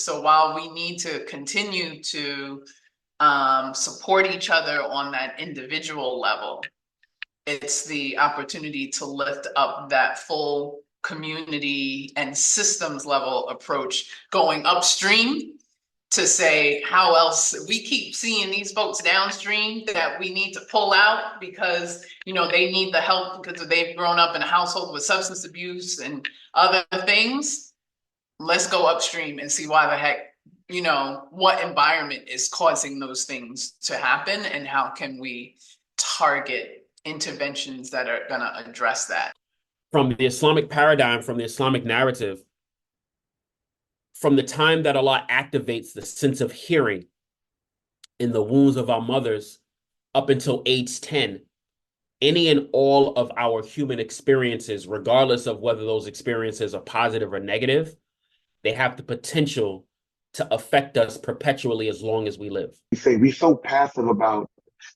So while we need to continue to support each other on that individual level, it's the opportunity to lift up that full community and systems level approach going upstream to say how else we keep seeing these folks downstream that we need to pull out because they need the help because they've grown up in a household with substance abuse and other things. Let's go upstream and see why the heck, what environment is causing those things to happen and how can we target interventions that are going to address that. From the Islamic paradigm, from the Islamic narrative, from the time that Allah activates the sense of hearing in the wombs of our mothers up until age 10, any and all of our human experiences, regardless of whether those experiences are positive or negative, they have the potential to affect us perpetually as long as we live. We say we're so passive about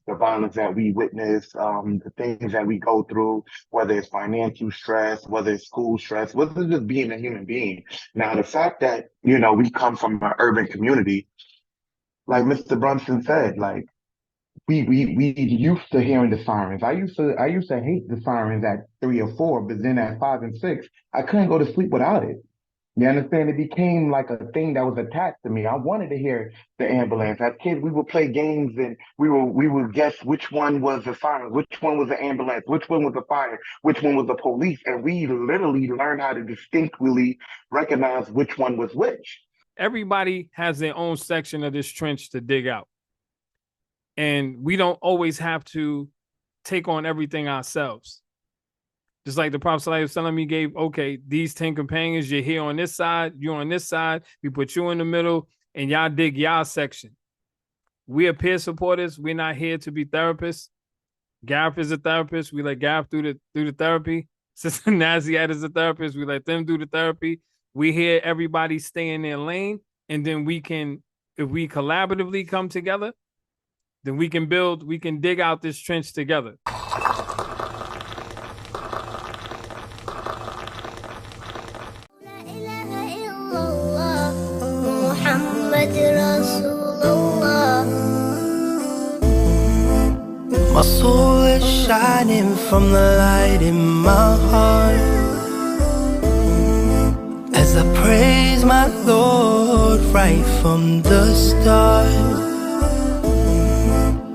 the violence that we witness, the things that we go through, whether it's financial stress, whether it's school stress, whether it's just being a human being. Now, the fact that, we come from an urban community, like Mr. Brunson said, like we used to hearing the sirens. I used to hate the sirens at 3 or 4, but then at 5 and 6, I couldn't go to sleep without it. You understand? It became like a thing that was attached to me. I wanted to hear the ambulance. As kids, we would play games and we would guess which one was a siren, which one was an ambulance, which one was a fire, which one was the police, and we literally learned how to distinctly recognize which one was which. Everybody has their own section of this trench to dig out, and we don't always have to take on everything ourselves. Just like the Prophet ﷺ gave, okay, these 10 companions, you're here on this side, you're on this side, we put you in the middle, and y'all dig y'all section. We are peer supporters. We're not here to be therapists. Gareth is a therapist. We let Gareth do the therapy. Sister Naziat is a therapist. We let them do the therapy. We hear everybody stay in their lane, and then we can, if we collaboratively come together, then we can dig out this trench together. My soul is shining from the light in my heart as I praise my Lord right from the start.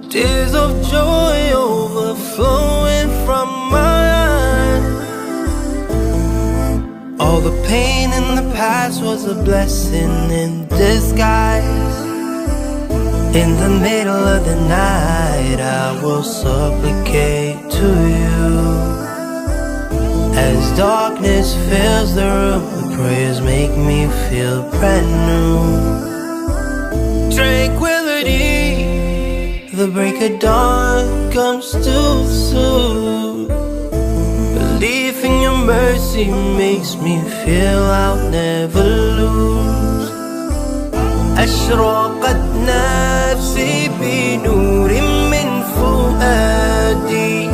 Tears of joy overflowing from my eyes. All the pain in the past was a blessing in disguise. In the middle of the night, I will supplicate to you. As darkness fills the room, the prayers make me feel brand new. Tranquility, the break of dawn comes too soon. Belief in your mercy makes me feel I'll never lose. أشرقت نفسي بنور من فؤادي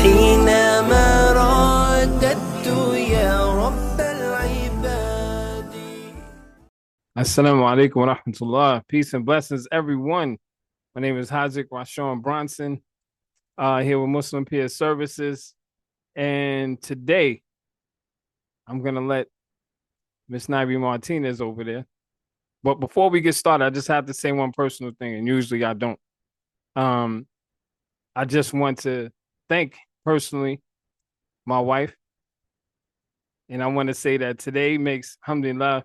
حينما رددت يا رب العباد. Assalamu alaikum wa rahmatullah. Peace and blessings, everyone. My name is Hazik Rashawn Bronson, here with Muslim Peer Services. And today, I'm going to let Miss Nabi Martinez over there. But before we get started, I just have to say one personal thing, and usually I don't. I just want to thank personally my wife. And I want to say that today makes, alhamdulillah,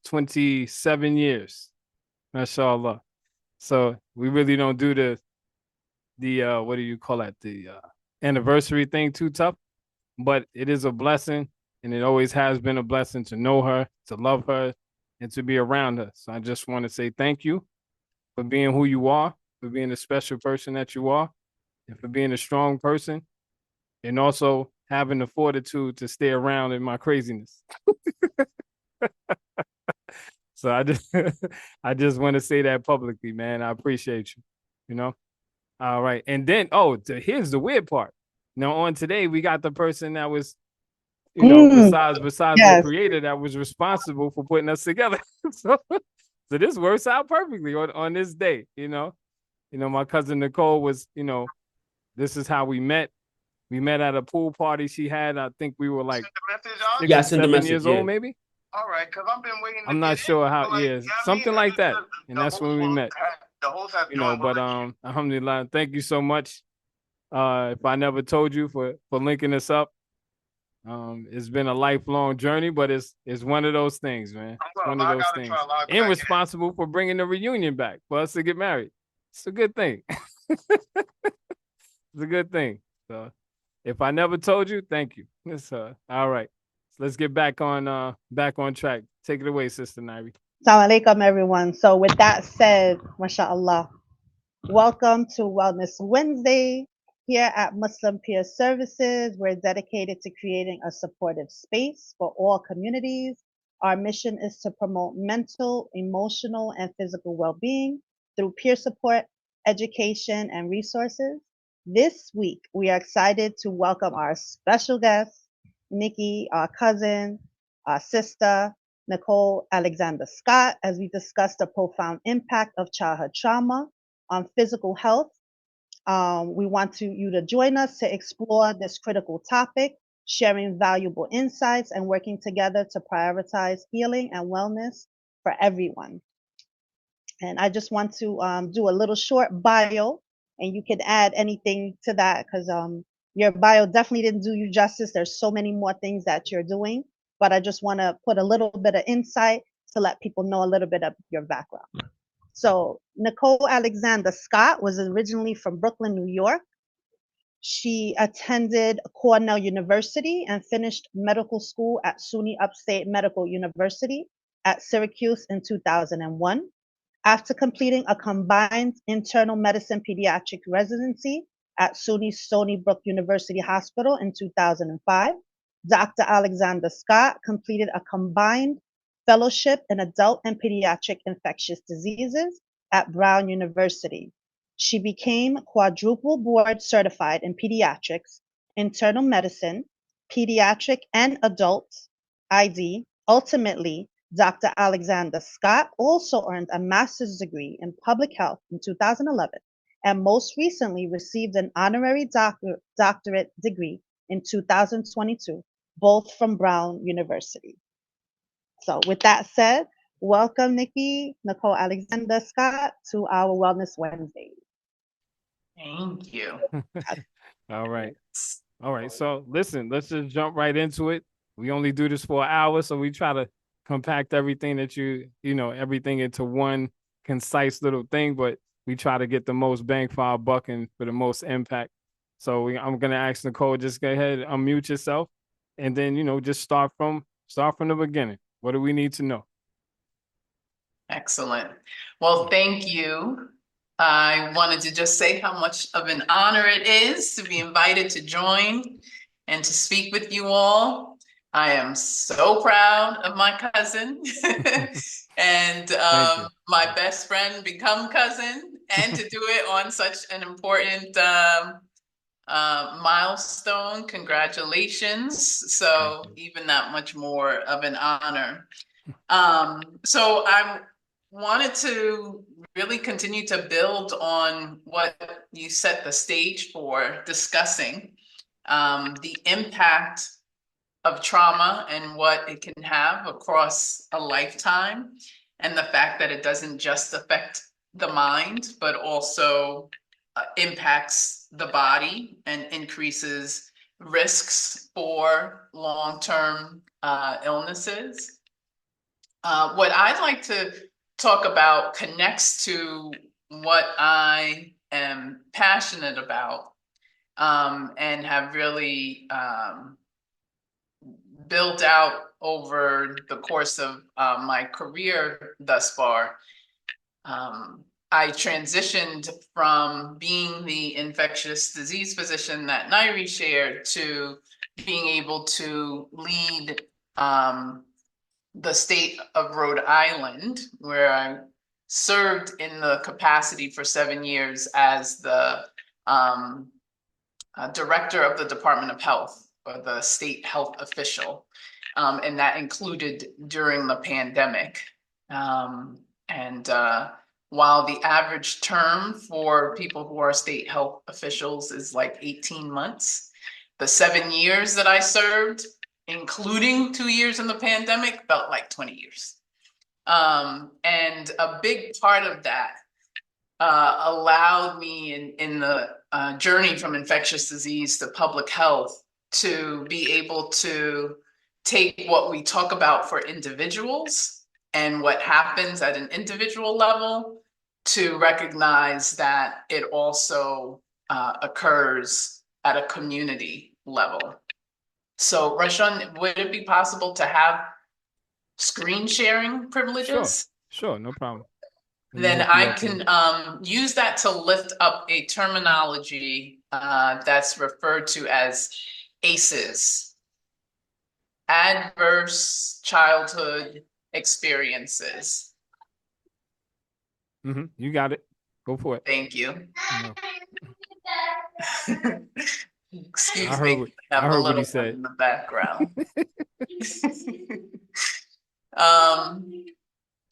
27 years. MashaAllah. So we really don't do the what do you call that? The anniversary thing too tough. But it is a blessing, and it always has been a blessing to know her, to love her, and to be around her. So I just want to say thank you for being who you are, for being the special person that you are, and for being a strong person, and also having the fortitude to stay around in my craziness. So I just want to say that publicly, man. I appreciate you, All right. And then, here's the weird part. Now, on today, we got the person that was you know, Mm, besides the yes. creator that was responsible for putting us together. so, so this works out perfectly on this day, you know. You know, my cousin Nicole was, you know, this is how we met. We met at a pool party she had. I think we were like Send the message on? 6 Yeah, I or sent the 7 message. years Yeah. old, maybe. All right, because I've been waiting to I'm get not in. sure how. Like, Yeah, you know what I mean? something like that. And The that's host when we will met. the host have You know, joined, but alhamdulillah, thank you so much. If I never told you for linking us up, it's been a lifelong journey, but it's one of those things, man. It's one of those things. And responsible for bringing the reunion back for us to get married. It's a good thing. It's a good thing. So if I never told you, thank you. It's all right. So let's get back on track. Take it away, Sister Nairi. Assalamu alaikum, everyone. So with that said, mashallah, welcome to Wellness Wednesday. Here at Muslim Peer Services, we're dedicated to creating a supportive space for all communities. Our mission is to promote mental, emotional, and physical well-being through peer support, education, and resources. This week, we are excited to welcome our special guest, Nikki, our cousin, our sister, Nicole Alexander Scott, as we discuss the profound impact of childhood trauma on physical health. We want you to join us to explore this critical topic, sharing valuable insights and working together to prioritize healing and wellness for everyone. And I just want to do a little short bio, and you can add anything to that because your bio definitely didn't do you justice. There's so many more things that you're doing, but I just want to put a little bit of insight to let people know a little bit of your background. So Nicole Alexander Scott was originally from Brooklyn, New York. She attended Cornell University and finished medical school at SUNY Upstate Medical University at Syracuse in 2001. After completing a combined internal medicine pediatric residency at SUNY Stony Brook University Hospital in 2005, Dr. Alexander Scott completed a combined fellowship in adult and pediatric infectious diseases at Brown University. She became quadruple board certified in pediatrics, internal medicine, pediatric and adult ID. Ultimately, Dr. Alexander Scott also earned a master's degree in public health in 2011 and most recently received an honorary doctorate degree in 2022, both from Brown University. So with that said, welcome Nikki, Nicole Alexander Scott to our Wellness Wednesday. Thank you. All right. All right. So listen, let's just jump right into it. We only do this for an hour, so we try to compact everything that everything into one concise little thing, but we try to get the most bang for our buck and for the most impact. So I'm gonna ask Nicole, just go ahead, unmute yourself, and then just start from the beginning. What do we need to know? Excellent. Well, thank you. I wanted to just say how much of an honor it is to be invited to join and to speak with you all. I am so proud of my cousin and my best friend become cousin, and to do it on such an important milestone. Congratulations. So even that much more of an honor. So I wanted to really continue to build on what you set the stage for discussing, the impact of trauma and what it can have across a lifetime, and the fact that it doesn't just affect the mind, but also impacts the body and increases risks for long-term illnesses. What I'd like to talk about connects to what I am passionate about, and have really built out over the course of my career thus far. I transitioned from being the infectious disease physician that Nairi shared to being able to lead the state of Rhode Island, where I served in the capacity for 7 years as the director of the Department of Health or the state health official. And that included during the pandemic. And while the average term for people who are state health officials is like 18 months, the 7 years that I served, including 2 years in the pandemic, felt like 20 years. And a big part of that allowed me in the journey from infectious disease to public health to be able to take what we talk about for individuals and what happens at an individual level to recognize that it also occurs at a community level. So Rashawn, would it be possible to have screen sharing privileges? Sure, no problem. Then I can use that to lift up a terminology that's referred to as ACEs, adverse childhood experiences. You got it. Go for it. Thank you. No. Excuse I heard me. what- I have I a heard what little he said. one in the background.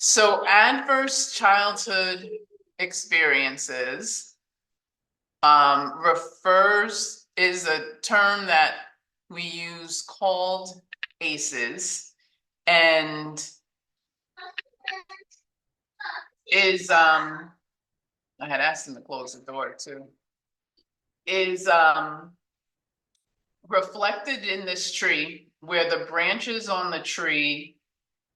So adverse childhood experiences is a term that we use called ACEs, and is I had asked him to close the door too, is reflected in this tree, where the branches on the tree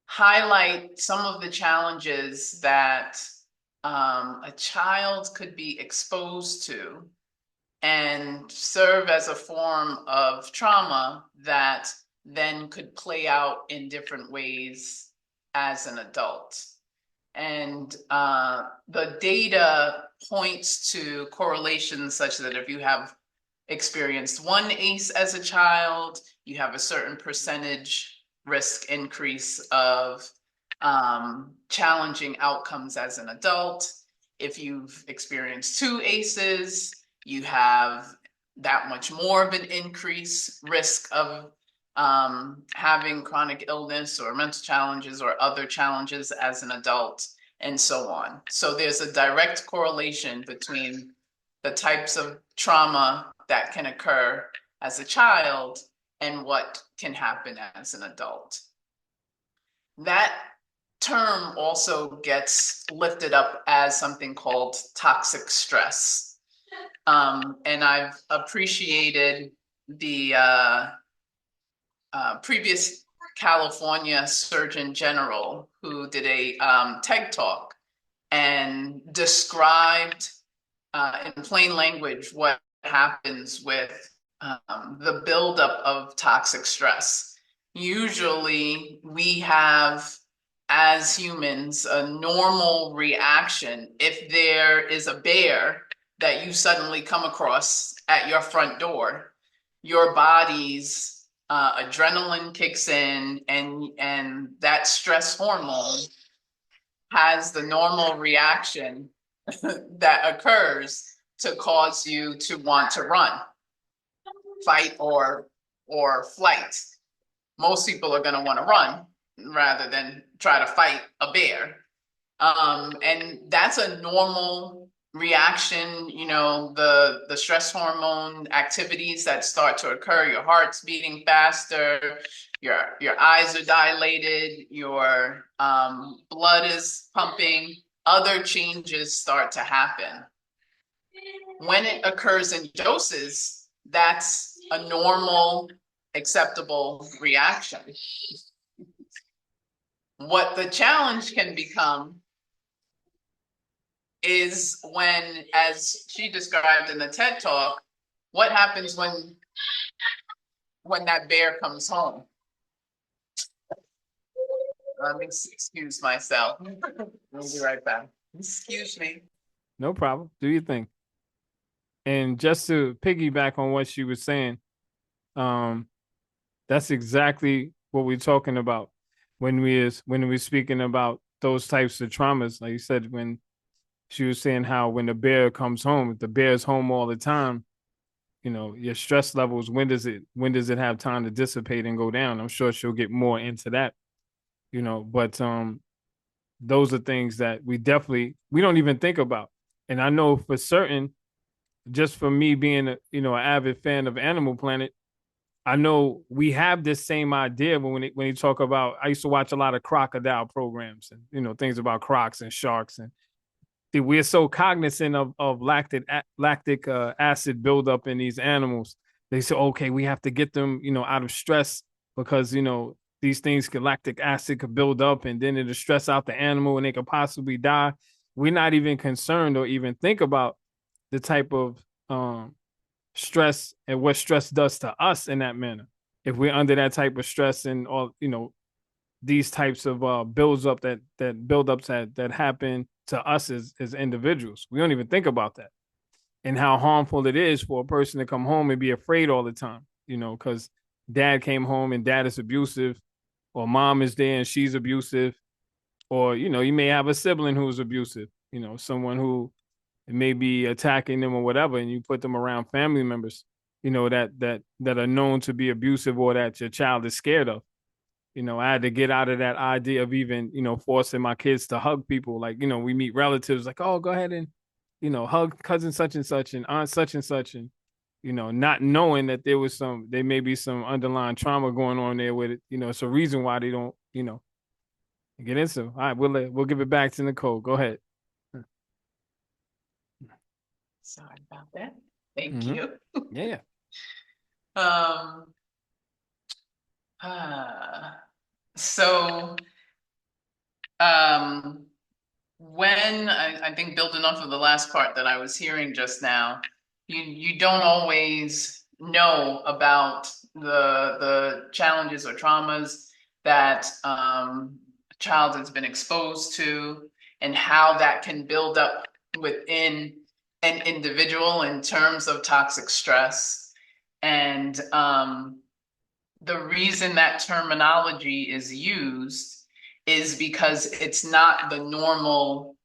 highlight some of the challenges that a child could be exposed to and serve as a form of trauma that then could play out in different ways as an adult. And the data points to correlations such that if you have experienced one ACE as a child, you have a certain percentage risk increase of challenging outcomes as an adult. If you've experienced 2 ACEs, you have that much more of an increased risk of having chronic illness or mental challenges or other challenges as an adult, and so on. So there's a direct correlation between the types of trauma that can occur as a child and what can happen as an adult. That term also gets lifted up as something called toxic stress. And I've appreciated the previous California Surgeon General who did a TED Talk and described in plain language what happens with the buildup of toxic stress. Usually we have, as humans, a normal reaction if there is a bear that you suddenly come across at your front door. Your body's adrenaline kicks in, and that stress hormone has the normal reaction that occurs to cause you to want to run, fight, or flight. Most people are going to want to run rather than try to fight a bear. And that's a normal reaction, you know, the stress hormone activities that start to occur, your heart's beating faster, your eyes are dilated, your blood is pumping, other changes start to happen. When it occurs in doses, that's a normal, acceptable reaction. What the challenge can become is when, as she described in the TED Talk, what happens when that bear comes home. Let me excuse myself. I'll be right back. Excuse me. No problem. Do your thing. And just to piggyback on what she was saying, that's exactly what we're talking about when we're speaking about those types of traumas. Like you said, when she was saying how when the bear comes home, if the bear's home all the time, your stress levels, when does it have time to dissipate and go down? I'm sure she'll get more into that, but those are things that we don't even think about. And I know for certain, just for me being an avid fan of Animal Planet, I know we have this same idea when you talk about. I used to watch a lot of crocodile programs and things about crocs and sharks, and we're so cognizant of lactic acid buildup in these animals. They say, okay, we have to get them out of stress because these things lactic acid could build up and then it'll stress out the animal and they could possibly die. We're not even concerned or even think about the type of stress and what stress does to us in that manner. If we're under that type of stress and all, these types of buildups that happen to us as individuals, we don't even think about that and how harmful it is for a person to come home and be afraid all the time, because dad came home and dad is abusive, or mom is there and she's abusive, or you may have a sibling who's abusive, someone who may be attacking them or whatever, and you put them around family members, that are known to be abusive or that your child is scared of. I had to get out of that idea of even, forcing my kids to hug people. Like, we meet relatives like, oh, go ahead and, hug cousin such and such and aunt such and such. And, not knowing that there may be some underlying trauma going on there with it. It's a reason why they don't, get into. All right, we'll give it back to Nicole. Go ahead. Sorry about that. Thank you. Yeah. So when I think building off of the last part that I was hearing just now, you don't always know about the challenges or traumas that a child has been exposed to and how that can build up within an individual in terms of toxic stress. And the reason that terminology is used is because it's not the normal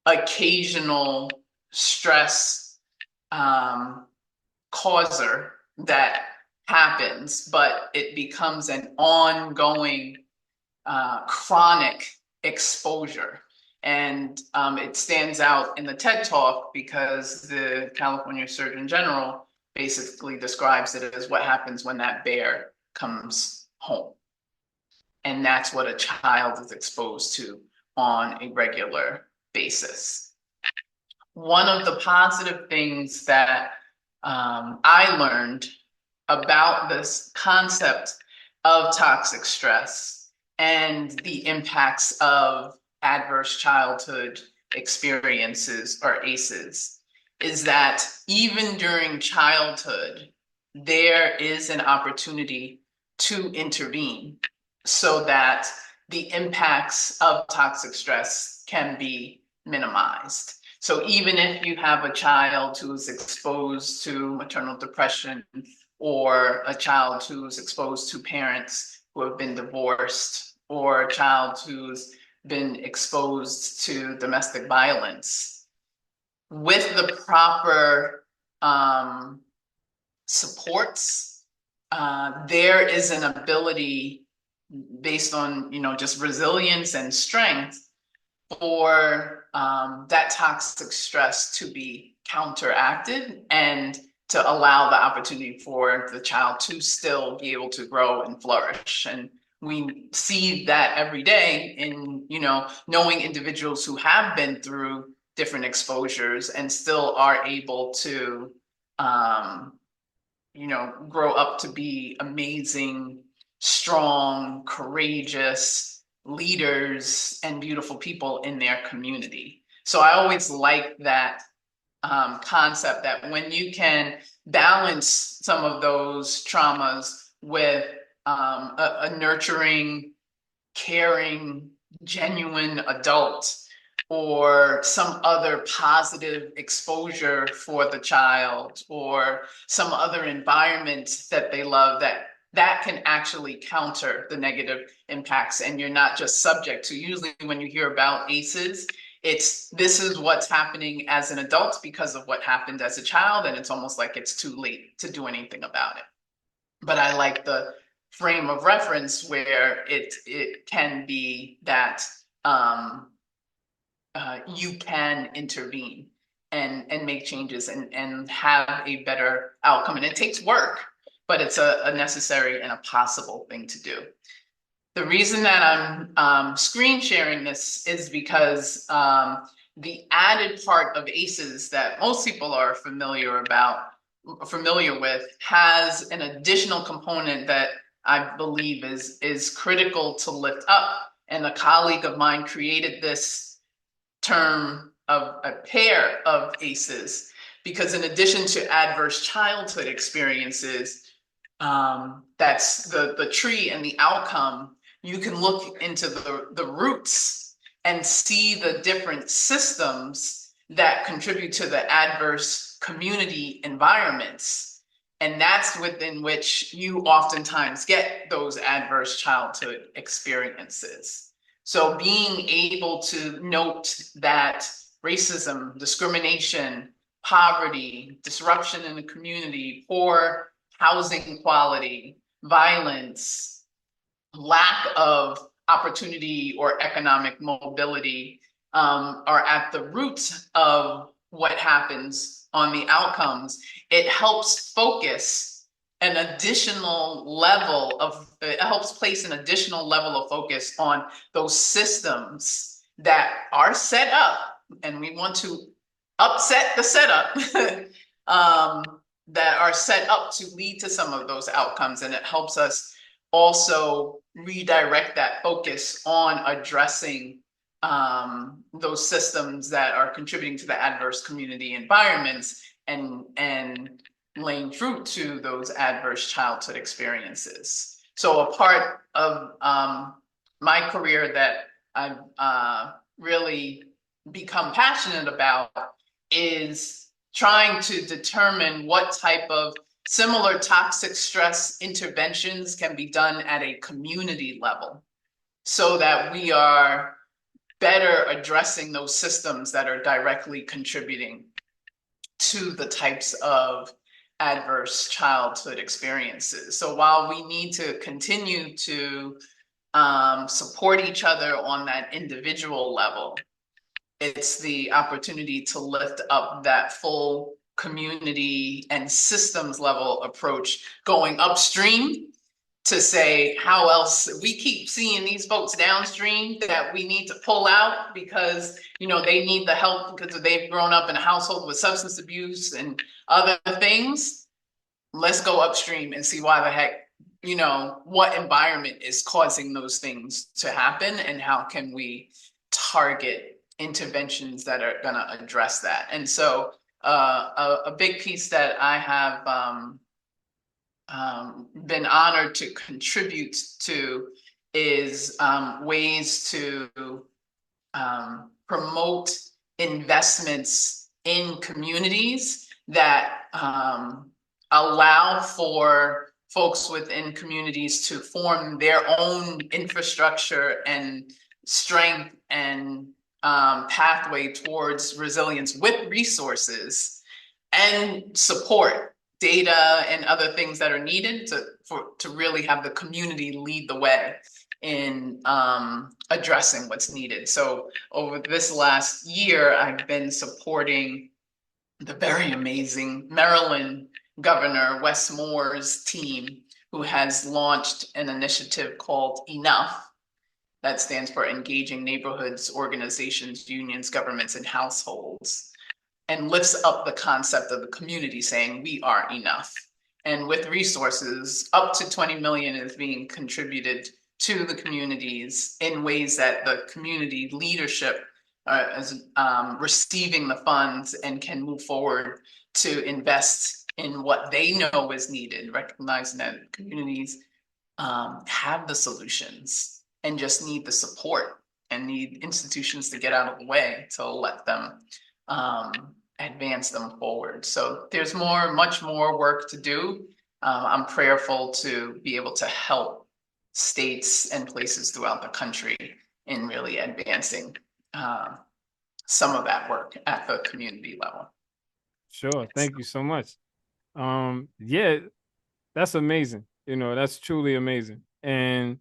occasional stress causer that happens, but it becomes an ongoing chronic exposure. And it stands out in the TED Talk because the California Surgeon General basically describes it as what happens when that bear comes home. And that's what a child is exposed to on a regular basis. One of the positive things that I learned about this concept of toxic stress and the impacts of adverse childhood experiences or ACEs is that even during childhood, there is an opportunity to intervene so that the impacts of toxic stress can be minimized. So even if you have a child who is exposed to maternal depression or a child who's exposed to parents who have been divorced or a child who's been exposed to domestic violence, with the proper supports, there is an ability based on just resilience and strength for that toxic stress to be counteracted and to allow the opportunity for the child to still be able to grow and flourish. And we see that every day in knowing individuals who have been through different exposures and still are able to grow up to be amazing, strong, courageous leaders and beautiful people in their community. So I always like that concept that when you can balance some of those traumas with a nurturing, caring, genuine adult or some other positive exposure for the child or some other environment that they love, that can actually counter the negative impacts, and you're not just subject to. Usually when you hear about ACEs, this is what's happening as an adult because of what happened as a child, and it's almost like it's too late to do anything about it. But I like the frame of reference where it can be that you can intervene and make changes and have a better outcome. And it takes work, but it's a necessary and a possible thing to do. The reason that I'm screen sharing this is because the added part of ACEs that most people are familiar with has an additional component that I believe is critical to lift up. And a colleague of mine created this term of a pair of ACEs, because in addition to adverse childhood experiences, that's the tree and the outcome, you can look into the roots and see the different systems that contribute to the adverse community environments. And that's within which you oftentimes get those adverse childhood experiences. So being able to note that racism, discrimination, poverty, disruption in the community, poor housing quality, violence, lack of opportunity or economic mobility are at the roots of what happens on the outcomes. It helps focus an additional level of, it helps place an additional level of focus on those systems that are set up, and we want to upset the setup, that are set up to lead to some of those outcomes. And it helps us also redirect that focus on addressing those systems that are contributing to the adverse community environments and laying fruit to those adverse childhood experiences. So a part of my career that I've really become passionate about is trying to determine what type of similar toxic stress interventions can be done at a community level, so that we are better addressing those systems that are directly contributing to the types of adverse childhood experiences. So while we need to continue to support each other on that individual level, it's the opportunity to lift up that full community and systems level approach, going upstream to say, how else we keep seeing these folks downstream that we need to pull out because, you know, they need the help because they've grown up in a household with substance abuse and other things. Let's go upstream and see why the heck, you know, what environment is causing those things to happen, and how can we target interventions that are going to address that. And so a big piece that I have been honored to contribute to is ways to promote investments in communities that allow for folks within communities to form their own infrastructure and strength and pathway towards resilience with resources and support, data and other things that are needed to really have the community lead the way in addressing what's needed. So over this last year, I've been supporting the very amazing Maryland Governor Wes Moore's team, who has launched an initiative called Enough. That stands for Engaging Neighborhoods, Organizations, Unions, Governments, and Households, and lifts up the concept of the community, saying we are enough. And with resources, up to 20 million is being contributed to the communities in ways that the community leadership is receiving the funds and can move forward to invest in what they know is needed, recognizing that communities have the solutions and just need the support and need institutions to get out of the way to let them advance them forward. So there's much more work to do. I'm prayerful to be able to help states and places throughout the country in really advancing some of that work at the community level. Sure. Thank you so much. Yeah, that's amazing. You know, that's truly amazing. And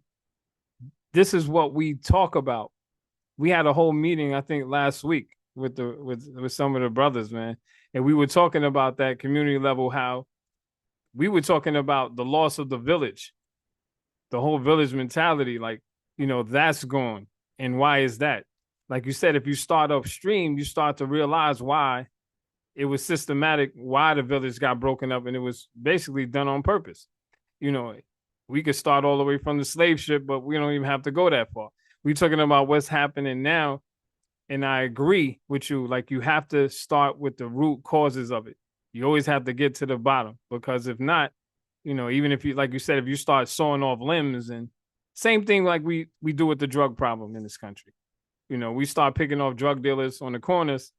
this is what we talk about. We had a whole meeting, I think, last week with some of the brothers, man. And we were talking about that community level, how we were talking about the loss of the village, the whole village mentality, like, you know, that's gone. And why is that? Like you said, if you start upstream, you start to realize why it was systematic, why the village got broken up, and it was basically done on purpose. You know, we could start all the way from the slave ship, but we don't even have to go that far. We're talking about what's happening now. And I agree with you. Like, you have to start with the root causes of it. You always have to get to the bottom, because if not, you know, even if you, like you said, if you start sawing off limbs, and same thing like we do with the drug problem in this country. You know, we start picking off drug dealers on the corners.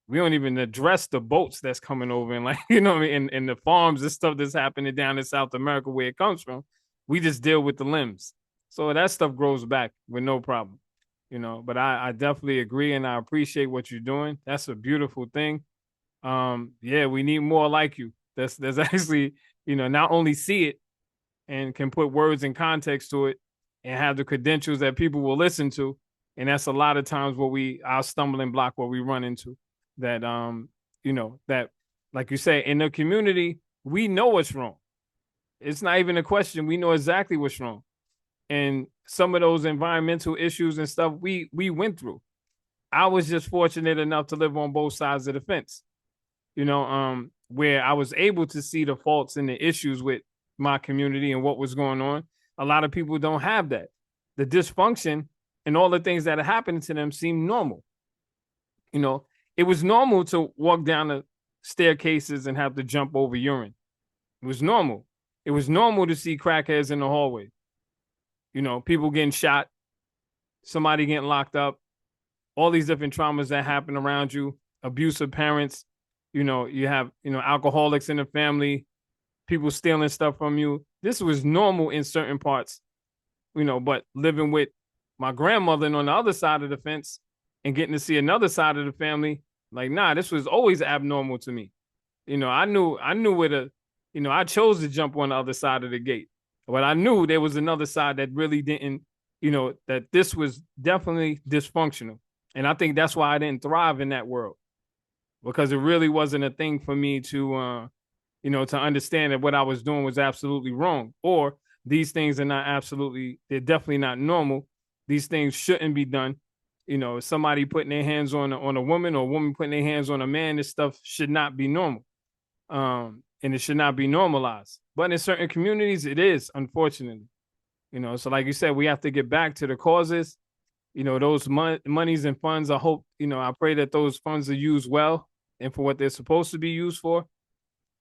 We don't even address the boats that's coming over, and, like, you know what I mean, and the farms and stuff that's happening down in South America where it comes from. We just deal with the limbs. So that stuff grows back with no problem. You know, but I definitely agree, and I appreciate what you're doing. That's a beautiful thing. Yeah, we need more like you. That's actually, you know, not only see it and can put words in context to it and have the credentials that people will listen to. And that's a lot of times what our stumbling block, what we run into. That you know, that, like you say, in the community, we know what's wrong. It's not even a question. We know exactly what's wrong. And some of those environmental issues and stuff we went through. I was just fortunate enough to live on both sides of the fence, you know, where I was able to see the faults and the issues with my community and what was going on. A lot of people don't have that. The dysfunction and all the things that are happening to them seem normal. You know, it was normal to walk down the staircases and have to jump over urine. It was normal. It was normal to see crackheads in the hallway. You know, people getting shot, somebody getting locked up, all these different traumas that happen around you, abusive parents, you know, you have, you know, alcoholics in the family, people stealing stuff from you. This was normal in certain parts, you know, but living with my grandmother and on the other side of the fence and getting to see another side of the family, like, nah, this was always abnormal to me. You know, I knew where to, you know, I chose to jump on the other side of the gate. But I knew there was another side that really didn't, you know, that this was definitely dysfunctional. And I think that's why I didn't thrive in that world, because it really wasn't a thing for me to, you know, to understand that what I was doing was absolutely wrong, or these things are not absolutely, they're definitely not normal. These things shouldn't be done. You know, somebody putting their hands on a woman, or a woman putting their hands on a man, this stuff should not be normal. And it should not be normalized. But in certain communities, it is, unfortunately. You know, so like you said, we have to get back to the causes. You know, those monies and funds, I hope, you know, I pray that those funds are used well and for what they're supposed to be used for.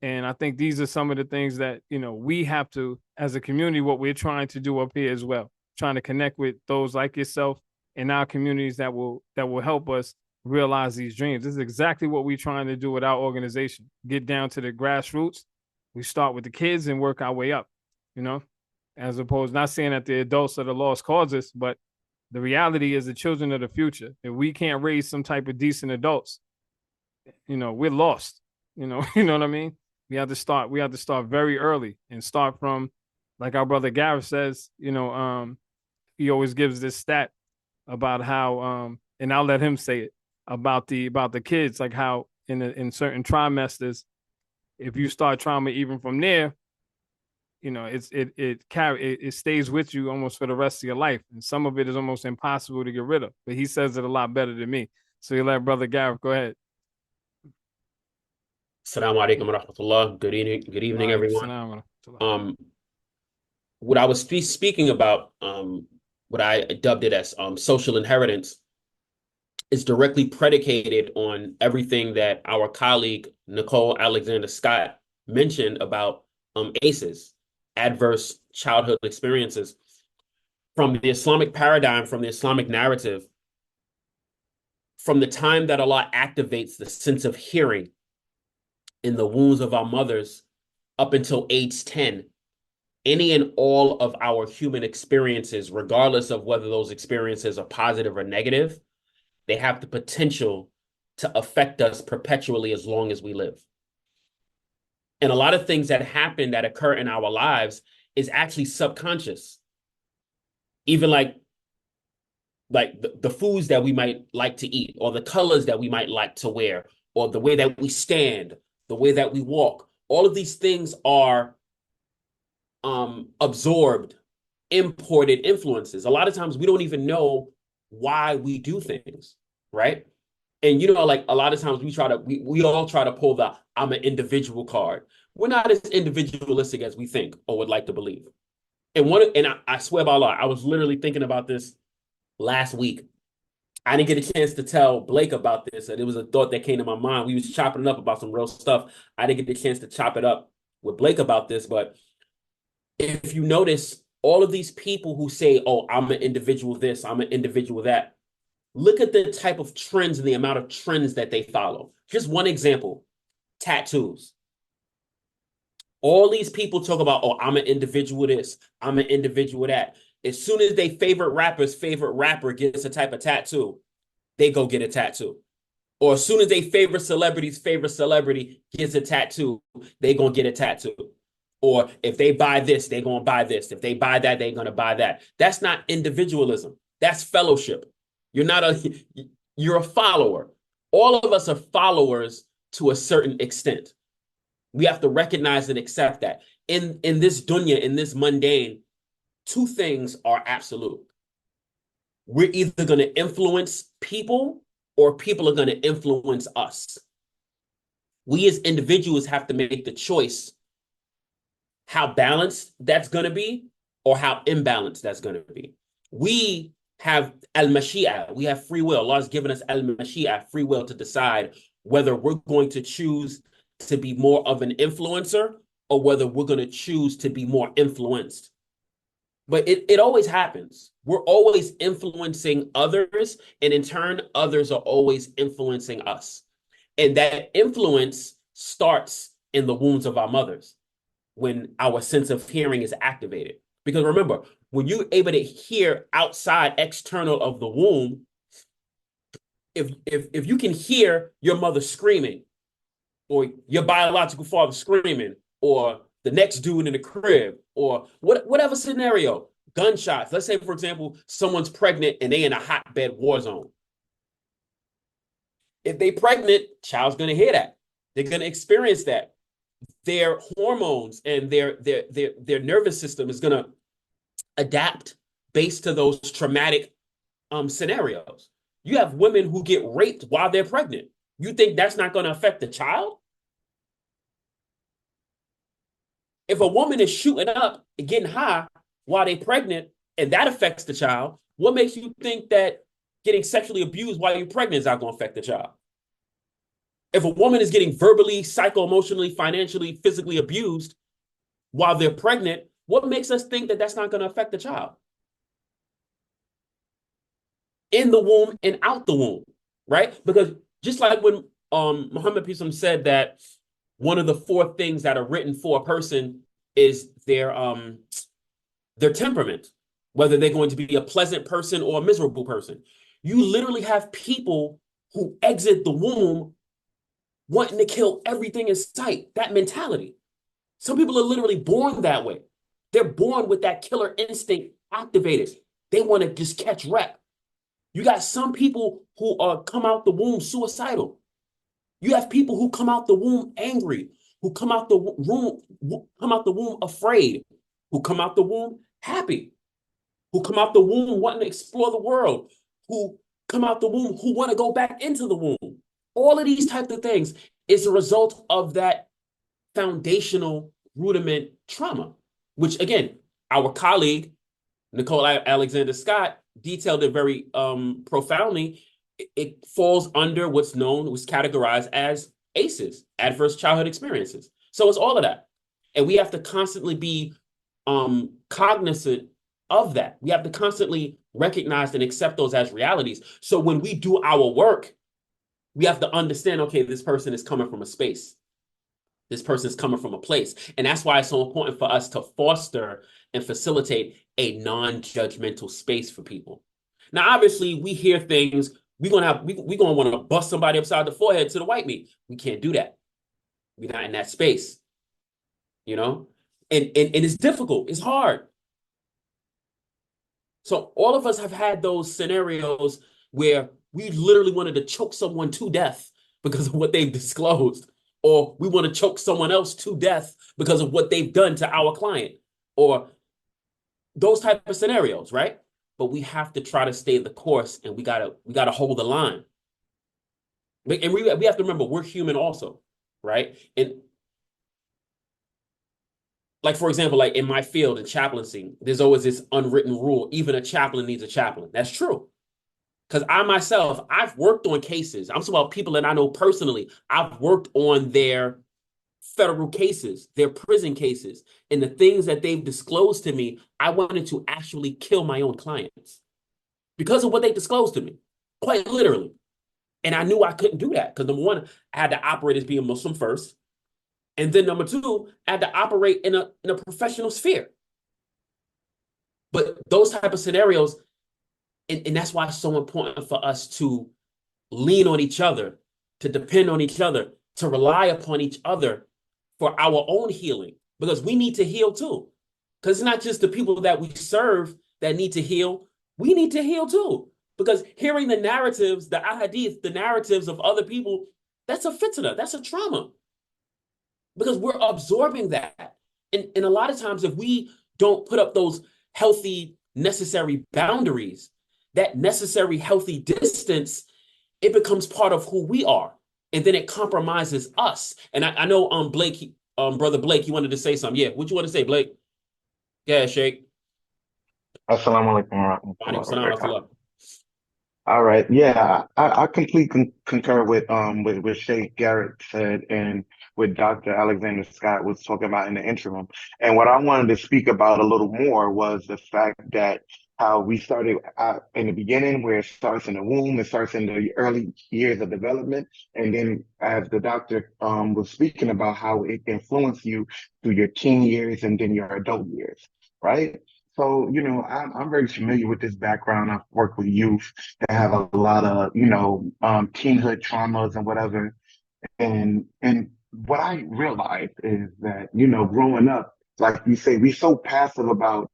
And I think these are some of the things that, you know, we have to, as a community, what we're trying to do up here as well, trying to connect with those like yourself in our communities that will help us realize these dreams. This is exactly what we're trying to do with our organization. Get down to the grassroots. We start with the kids and work our way up, you know, as opposed, not saying that the adults are the lost causes, but the reality is the children of the future. If we can't raise some type of decent adults, you know, we're lost, you know, you know what I mean? We have to start very early and start from, like our brother Gareth says, you know, he always gives this stat about how, and I'll let him say it, about the kids, like how in certain trimesters, if you start trauma even from there, you know, it stays with you almost for the rest of your life, and some of it is almost impossible to get rid of. But he says it a lot better than me. So you let brother Gareth go ahead. Assalamu alaikum wa rahmatullah. Good evening, everyone. What I was speaking about, what I dubbed it as social inheritance, is directly predicated on everything that our colleague Nicole Alexander Scott mentioned about ACEs, adverse childhood experiences. From the Islamic paradigm, from the Islamic narrative, from the time that Allah activates the sense of hearing in the wombs of our mothers up until age 10, any and all of our human experiences, regardless of whether those experiences are positive or negative, they have the potential to affect us perpetually as long as we live. And a lot of things that happen, that occur in our lives, is actually subconscious. Even like the foods that we might like to eat, or the colors that we might like to wear, or the way that we stand, the way that we walk. All of these things are absorbed, imported influences. A lot of times we don't even know why we do things, right? And like a lot of times we all try to pull the I'm an individual card. We're not as individualistic as we think or would like to believe. And I swear by Allah, I was literally thinking about this last week. I didn't get a chance to tell Blake about this, and it was a thought that came to my mind. We was chopping it up about some real stuff. I didn't get the chance to chop it up with Blake about this, but if you notice, all of these people who say, oh, I'm an individual this, I'm an individual that, look at the type of trends and the amount of trends that they follow. Just one example, tattoos. All these people talk about, oh, I'm an individual this, I'm an individual that. As soon as their favorite rapper gets a type of tattoo, they go get a tattoo. Or as soon as their favorite celebrity gets a tattoo, they gonna get a tattoo. Or if they buy this, they gonna buy this. If they buy that, they gonna buy that. That's not individualism. That's fellowship. You're a follower. All of us are followers to a certain extent. We have to recognize and accept that. In this dunya, in this mundane, two things are absolute. We're either going to influence people or people are going to influence us. We as individuals have to make the choice how balanced that's going to be or how imbalanced that's going to be. We have al-mashi'ah. We have free will. Allah has given us al-mashi'ah, free will, to decide whether we're going to choose to be more of an influencer or whether we're going to choose to be more influenced. But it always happens. We're always influencing others, and in turn, others are always influencing us. And that influence starts in the wombs of our mothers when our sense of hearing is activated. Because remember, when you're able to hear outside, external of the womb, if you can hear your mother screaming, or your biological father screaming, or the next dude in the crib, or whatever scenario, gunshots. Let's say, for example, someone's pregnant and they in a hotbed war zone. If they pregnant, child's going to hear that. They're going to experience that. Their hormones and their nervous system is going to adapt based to those traumatic scenarios. You have women who get raped while they're pregnant. You think that's not going to affect the child? If a woman is shooting up and getting high while they're pregnant and that affects the child, what makes you think that getting sexually abused while you're pregnant is not going to affect the child? If a woman is getting verbally, psycho-emotionally, financially, physically abused while they're pregnant, what makes us think that that's not going to affect the child? In the womb and out the womb, right? Because just like when Muhammad Peace said that one of the 4 things that are written for a person is their temperament, whether they're going to be a pleasant person or a miserable person. You literally have people who exit the womb wanting to kill everything in sight, that mentality. Some people are literally born that way. They're born with that killer instinct activated. They want to just catch wreck. You got some people who come out the womb suicidal. You have people who come out the womb angry, who come out the womb afraid, who come out the womb happy, who come out the womb wanting to explore the world, who come out the womb who want to go back into the womb. All of these types of things is a result of that foundational rudiment trauma, which again, our colleague, Nicole Alexander Scott, detailed it very profoundly. It falls under what's categorized as ACEs, adverse childhood experiences. So it's all of that. And we have to constantly be cognizant of that. We have to constantly recognize and accept those as realities. So when we do our work, we have to understand, okay, this person is coming from a space. This person is coming from a place. And that's why it's so important for us to foster and facilitate a non-judgmental space for people. Now, obviously, we hear things we gonna want to bust somebody upside the forehead to the white meat. We can't do that. We're not in that space, you know? And it's difficult, it's hard. So all of us have had those scenarios where we literally wanted to choke someone to death because of what they've disclosed, or we want to choke someone else to death because of what they've done to our client, or those type of scenarios, right? But we have to try to stay the course, and we gotta hold the line. And we have to remember we're human also, right? And like, for example, like in my field in chaplaincy, there's always this unwritten rule: even a chaplain needs a chaplain. That's true. Because I myself, I've worked on cases. I'm talking about people that I know personally. I've worked on their federal cases, their prison cases, and the things that they've disclosed to me. I wanted to actually kill my own clients because of what they disclosed to me, quite literally. And I knew I couldn't do that because, number one, I had to operate as being a Muslim first. And then number two, I had to operate in a professional sphere. But those type of scenarios, and that's why it's so important for us to lean on each other, to depend on each other, to rely upon each other for our own healing, because we need to heal too. Because it's not just the people that we serve that need to heal. We need to heal too. Because hearing the narratives, the ahadith, the narratives of other people, that's a fitna, that's a trauma. Because we're absorbing that. And a lot of times, if we don't put up those healthy, necessary boundaries, that necessary, healthy distance, it becomes part of who we are. And then it compromises us. And I know Blake, Brother Blake, you wanted to say something. Yeah, what you want to say, Blake? Yeah, Sheikh. Assalamu alaikum wa Alaikum rahmatullahi salam wa wa barakatuh. rahmatullah. All right. Yeah, I completely concur with Sheikh Garrett said and with Dr. Alexander Scott was talking about in the interim. And what I wanted to speak about a little more was the fact that how we started in the beginning, where it starts in the womb, it starts in the early years of development, and then as the doctor was speaking about how it influenced you through your teen years and then your adult years, right? So, I'm very familiar with this background. I've worked with youth that have a lot of, teenhood traumas and whatever. And what I realized is that, growing up, like you say, we so passive about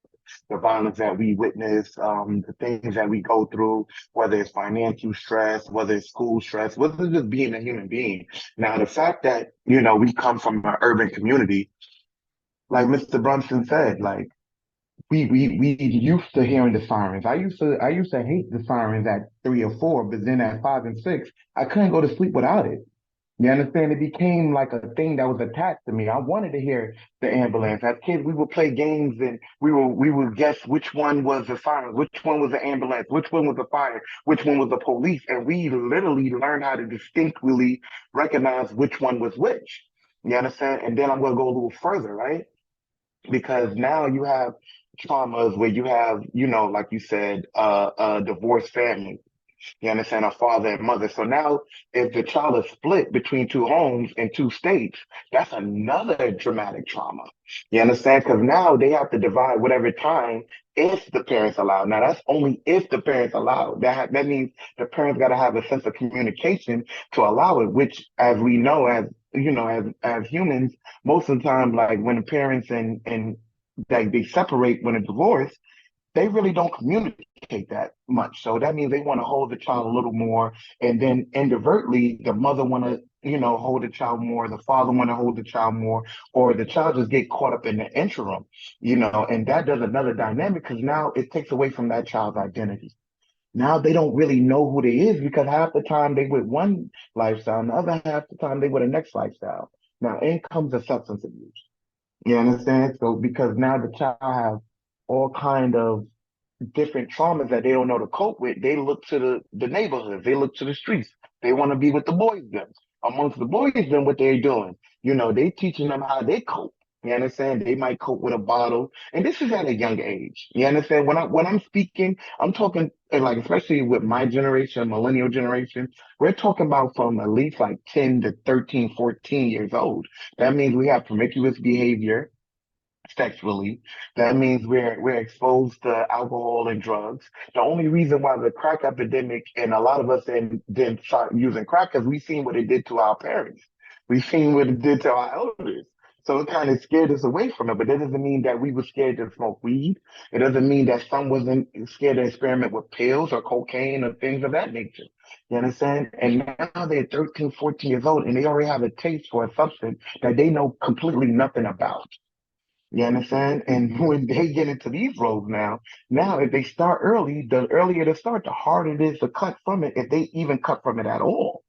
the violence that we witness, the things that we go through, whether it's financial stress, whether it's school stress, whether it's just being a human being. Now, the fact that, we come from an urban community, like Mr. Brunson said, like, we used to hearing the sirens. I used to hate the sirens at 3 or 4, but then at 5 and 6, I couldn't go to sleep without it. You understand? It became like a thing that was attached to me. I wanted to hear the ambulance. As kids, we would play games and we would guess which one was the siren, which one was the ambulance, which one was the fire, which one was the police, and we literally learned how to distinctly recognize which one was which. You understand? And then I'm gonna go a little further, right? Because now you have traumas where you have, like you said, a divorced family. You understand? A father and mother. So now, if the child is split between two homes in two states, that's another dramatic trauma. You understand? Because now they have to divide whatever time if the parents allow. Now that's only if the parents allow. That means the parents got to have a sense of communication to allow it. Which, as we know, as humans, most of the time, like when the parents and like they separate when a divorce, they really don't communicate that much. So that means they want to hold the child a little more. And then inadvertently, the mother want to, hold the child more. The father want to hold the child more, or the child just get caught up in the interim, and that does another dynamic because now it takes away from that child's identity. Now they don't really know who they is because half the time they with one lifestyle, and the other half the time they with the next lifestyle. Now in comes the substance abuse. You understand? So because now the child have all kind of different traumas that they don't know to cope with, they look to the neighborhoods, they look to the streets. They want to be with the boys then. Amongst the boys then what they're doing, they teaching them how they cope. You understand? They might cope with a bottle. And this is at a young age. You understand? When I'm speaking, I'm talking like especially with my generation, millennial generation, we're talking about from at least like 10 to 13, 14 years old. That means we have promiscuous behavior. sexually. That means we're exposed to alcohol and drugs. The only reason why the crack epidemic and a lot of us didn't start using crack because we seen what it did to our parents. We seen what it did to our elders. So it kind of scared us away from it. But that doesn't mean that we were scared to smoke weed. It doesn't mean that some wasn't scared to experiment with pills or cocaine or things of that nature. You understand? And now they're 13, 14 years old and they already have a taste for a substance that they know completely nothing about. You understand? And when they get into these roles now if they start early, the earlier they start, the harder it is to cut from it, if they even cut from it at all.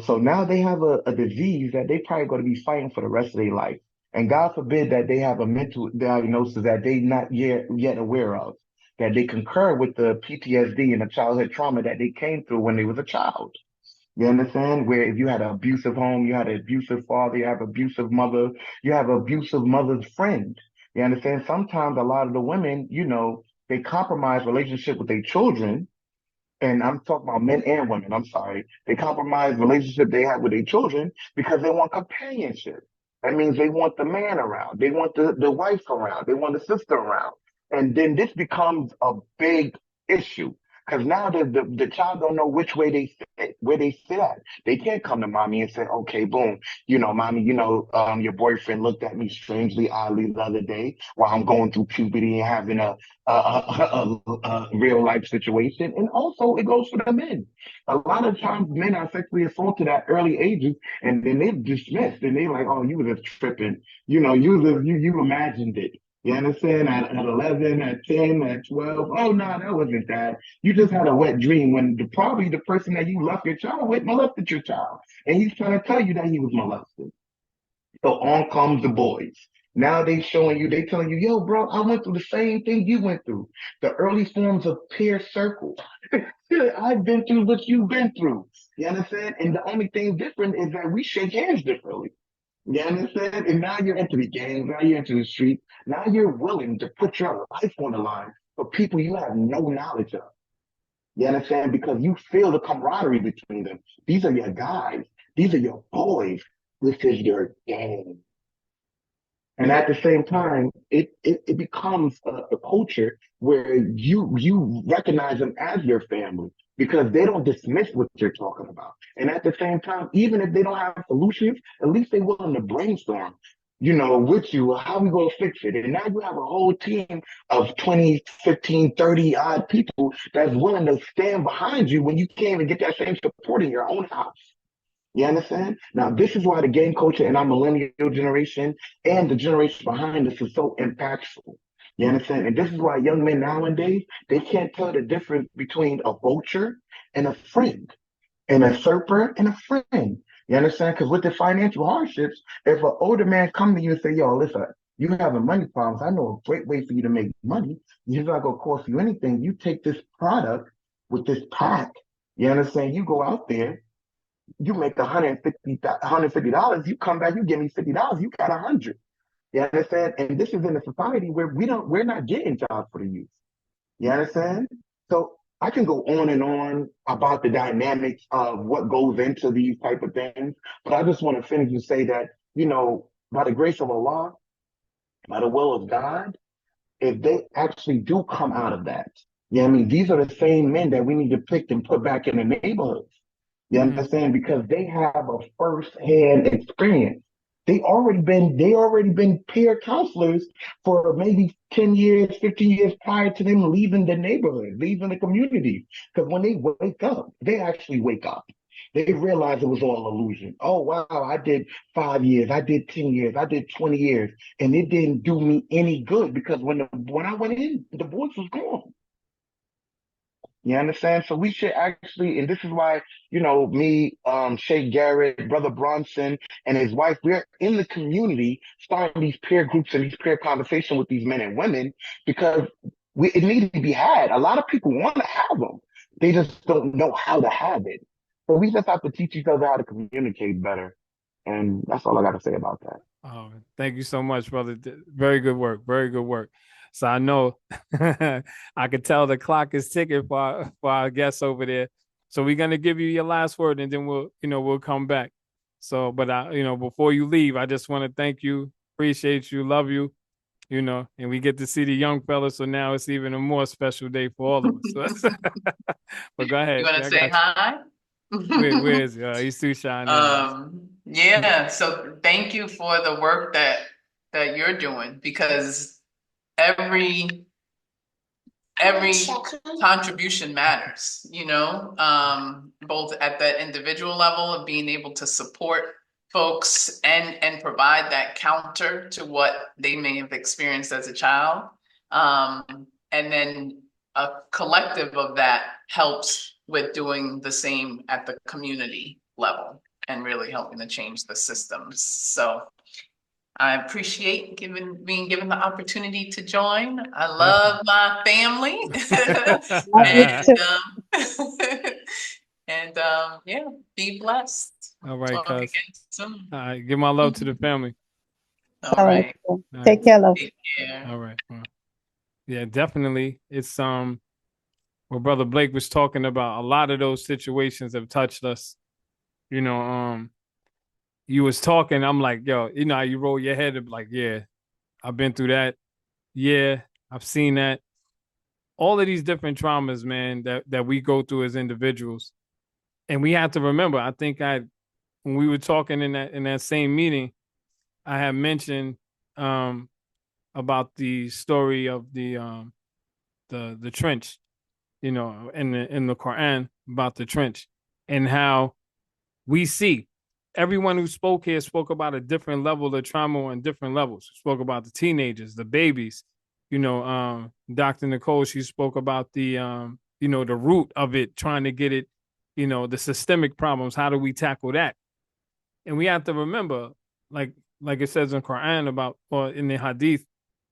So now they have a disease that they probably going to be fighting for the rest of their life. And God forbid that they have a mental diagnosis that they not yet aware of, that they concur with the PTSD and the childhood trauma that they came through when they was a child. You understand? Where if you had an abusive home, you had an abusive father, you have abusive mother, you have abusive mother's friend. You understand? Sometimes a lot of the women, they compromise relationship with their children. And I'm talking about men and women. I'm sorry. They compromise relationship they have with their children because they want companionship. That means they want the man around. They want the wife around. They want the sister around. And then this becomes a big issue because now the child don't know which way they sit, where they sit at. They can't come to mommy and say, okay, boom, mommy, your boyfriend looked at me strangely, oddly the other day while I'm going through puberty and having a real life situation. And also it goes for the men. A lot of times men are sexually assaulted at early ages and then they're dismissed and they're like, oh, you were just tripping. You imagined it. You understand? At 11, at 10, at 12. Oh, no, that wasn't that. You just had a wet dream when probably the person that you left your child with molested your child. And he's trying to tell you that he was molested. So on comes the boys. Now they telling you, yo, bro, I went through the same thing you went through. The early forms of peer circle. I've been through what you've been through. You understand? And the only thing different is that we shake hands differently. You understand? And now you're into the game, now you're into the street. Now you're willing to put your life on the line for people you have no knowledge of. You understand? Because you feel the camaraderie between them. These are your guys. These are your boys. This is your game. And at the same time, it becomes a culture where you recognize them as your family because they don't dismiss what you're talking about. And at the same time, even if they don't have solutions, at least they're willing to brainstorm, with you, how we going to fix it. And now you have a whole team of 20, 15, 30 odd people that's willing to stand behind you when you can't even get that same support in your own house. You understand? Now, this is why the game culture in our millennial generation and the generation behind us is so impactful. You understand? And this is why young men nowadays, they can't tell the difference between a vulture and a friend, and a usurper and a friend. You understand? Because with the financial hardships, if an older man come to you and say, yo, listen, you having money problems, I know a great way for you to make money. It's not going to cost you anything. You take this product with this pack. You understand? You go out there, you make $150, you come back, you give me $50, you got 100. You understand? And this is in a society where we're not getting jobs for the youth. You understand? So I can go on and on about the dynamics of what goes into these type of things, but I just want to finish and say that, by the grace of Allah, by the will of God, if they actually do come out of that, these are the same men that we need to pick and put back in the neighborhoods. You understand? Because they have a first-hand experience. They already been peer counselors for maybe 10 years, 15 years prior to them leaving the neighborhood, leaving the community. Because when they wake up, they actually wake up. They realize it was all illusion. Oh, wow, I did 5 years, I did 10 years, I did 20 years, and it didn't do me any good because when I went in, the voice was gone. You understand? So we should actually, and this is why, me, Shay Garrett, Brother Bronson, and his wife, we're in the community starting these peer groups and these peer conversations with these men and women because it needs to be had. A lot of people want to have them. They just don't know how to have it. So we just have to teach each other how to communicate better. And that's all I got to say about that. Oh, thank you so much, brother. Very good work. Very good work. So I know I could tell the clock is ticking for our guests over there. So we're gonna give you your last word, and then we'll come back. So, but before you leave, I just want to thank you, appreciate you, love you, you know, and we get to see the young fella. So now it's even a more special day for all of us. But go ahead. You want I to say got hi? you. Where is he? He's too shy now. Yeah, so thank you for the work that you're doing, because every contribution matters, both at the individual level of being able to support folks and provide that counter to what they may have experienced as a child. And then a collective of that helps with doing the same at the community level and really helping to change the systems. So I appreciate being given the opportunity to join. I love my family. Yeah, be blessed. All right, Talk cuz. again soon. All right, give my love to the family. All right. Take care, love. Take care. All right. Yeah, definitely. It's what Brother Blake was talking about. A lot of those situations have touched us. You know, you was talking, I'm like, yo, you know how you roll your head up like, yeah, I've been through that. Yeah, I've seen that. All of these different traumas, man, that we go through as individuals. And we have to remember, I think when we were talking in that same meeting, I had mentioned about the story of the trench, you know, in the Quran about the trench, and how we see everyone who spoke here spoke about a different level of trauma on different levels. Spoke about the teenagers, the babies, you know, Dr. Nicole, she spoke about the the root of it, trying to get it, you know, the systemic problems. How do we tackle that? And we have to remember, like it says in Quran about, or in the Hadith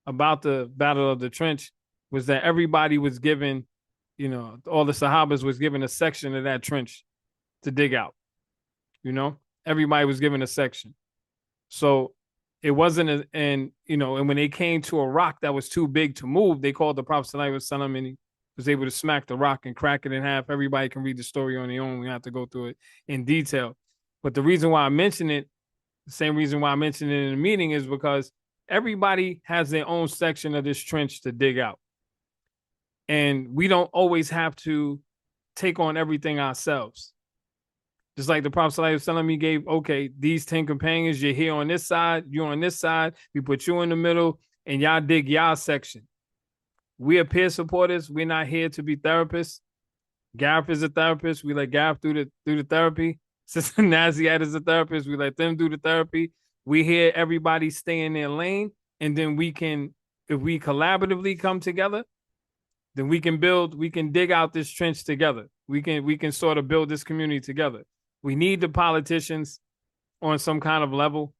about the Battle of the Trench, was that everybody was given, you know, all the Sahabas was given a section of that trench to dig out. You know, everybody was given a section. So it wasn't, and when they came to a rock that was too big to move, they called the Prophet ﷺ, and he was able to smack the rock and crack it in half. Everybody can read the story on their own. We have to go through it in detail. But the reason why I mention it, the same reason why I mentioned it in the meeting, is because everybody has their own section of this trench to dig out. And we don't always have to take on everything ourselves. Just like the Prophet ﷺ, he gave, okay, these 10 companions, you're here on this side, you're on this side, we put you in the middle, and y'all dig y'all section. We are peer supporters. We're not here to be therapists. Gareth is a therapist. We let Gareth do the therapy. Sister Naziat is a therapist. We let them do the therapy. We hear everybody stay in their lane, and then we can, if we collaboratively come together, then we can dig out this trench together. We can sort of build this community together. We need the politicians on some kind of level,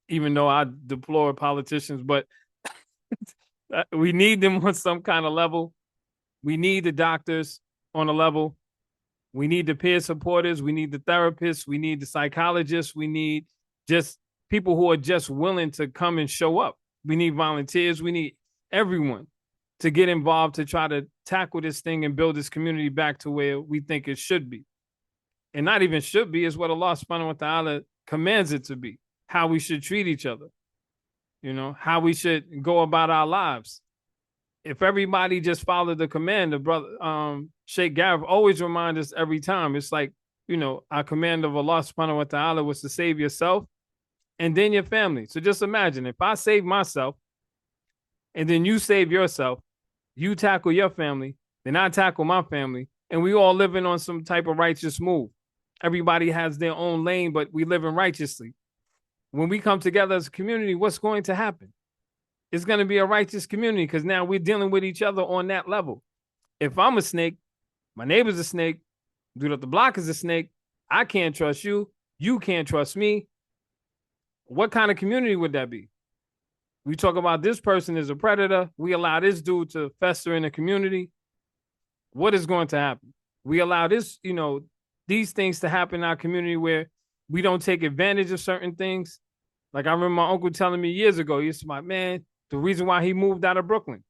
even though I deplore politicians, but we need them on some kind of level. We need the doctors on a level. We need the peer supporters. We need the therapists. We need the psychologists. We need just people who are just willing to come and show up. We need volunteers. We need everyone to get involved to try to tackle this thing and build this community back to where we think it should be. And not even should be, is what Allah subhanahu wa ta'ala commands it to be. How we should treat each other. You know, how we should go about our lives. If everybody just followed the command, the brother Sheikh Gareth always reminds us every time. It's like, you know, our command of Allah subhanahu wa ta'ala was to save yourself and then your family. So just imagine, if I save myself and then you save yourself, you tackle your family, then I tackle my family, and we all living on some type of righteous move. Everybody has their own lane, but we live in righteously. When we come together as a community, what's going to happen? It's going to be a righteous community, because now we're dealing with each other on that level. If I'm a snake, my neighbor's a snake, dude up the block is a snake, I can't trust you, you can't trust me. What kind of community would that be? We talk about this person is a predator. We allow this dude to fester in the community. What is going to happen? We allow this, you know, these things to happen in our community where we don't take advantage of certain things. Like I remember my uncle telling me years ago, he used to be like, man, the reason why he moved out of Brooklyn,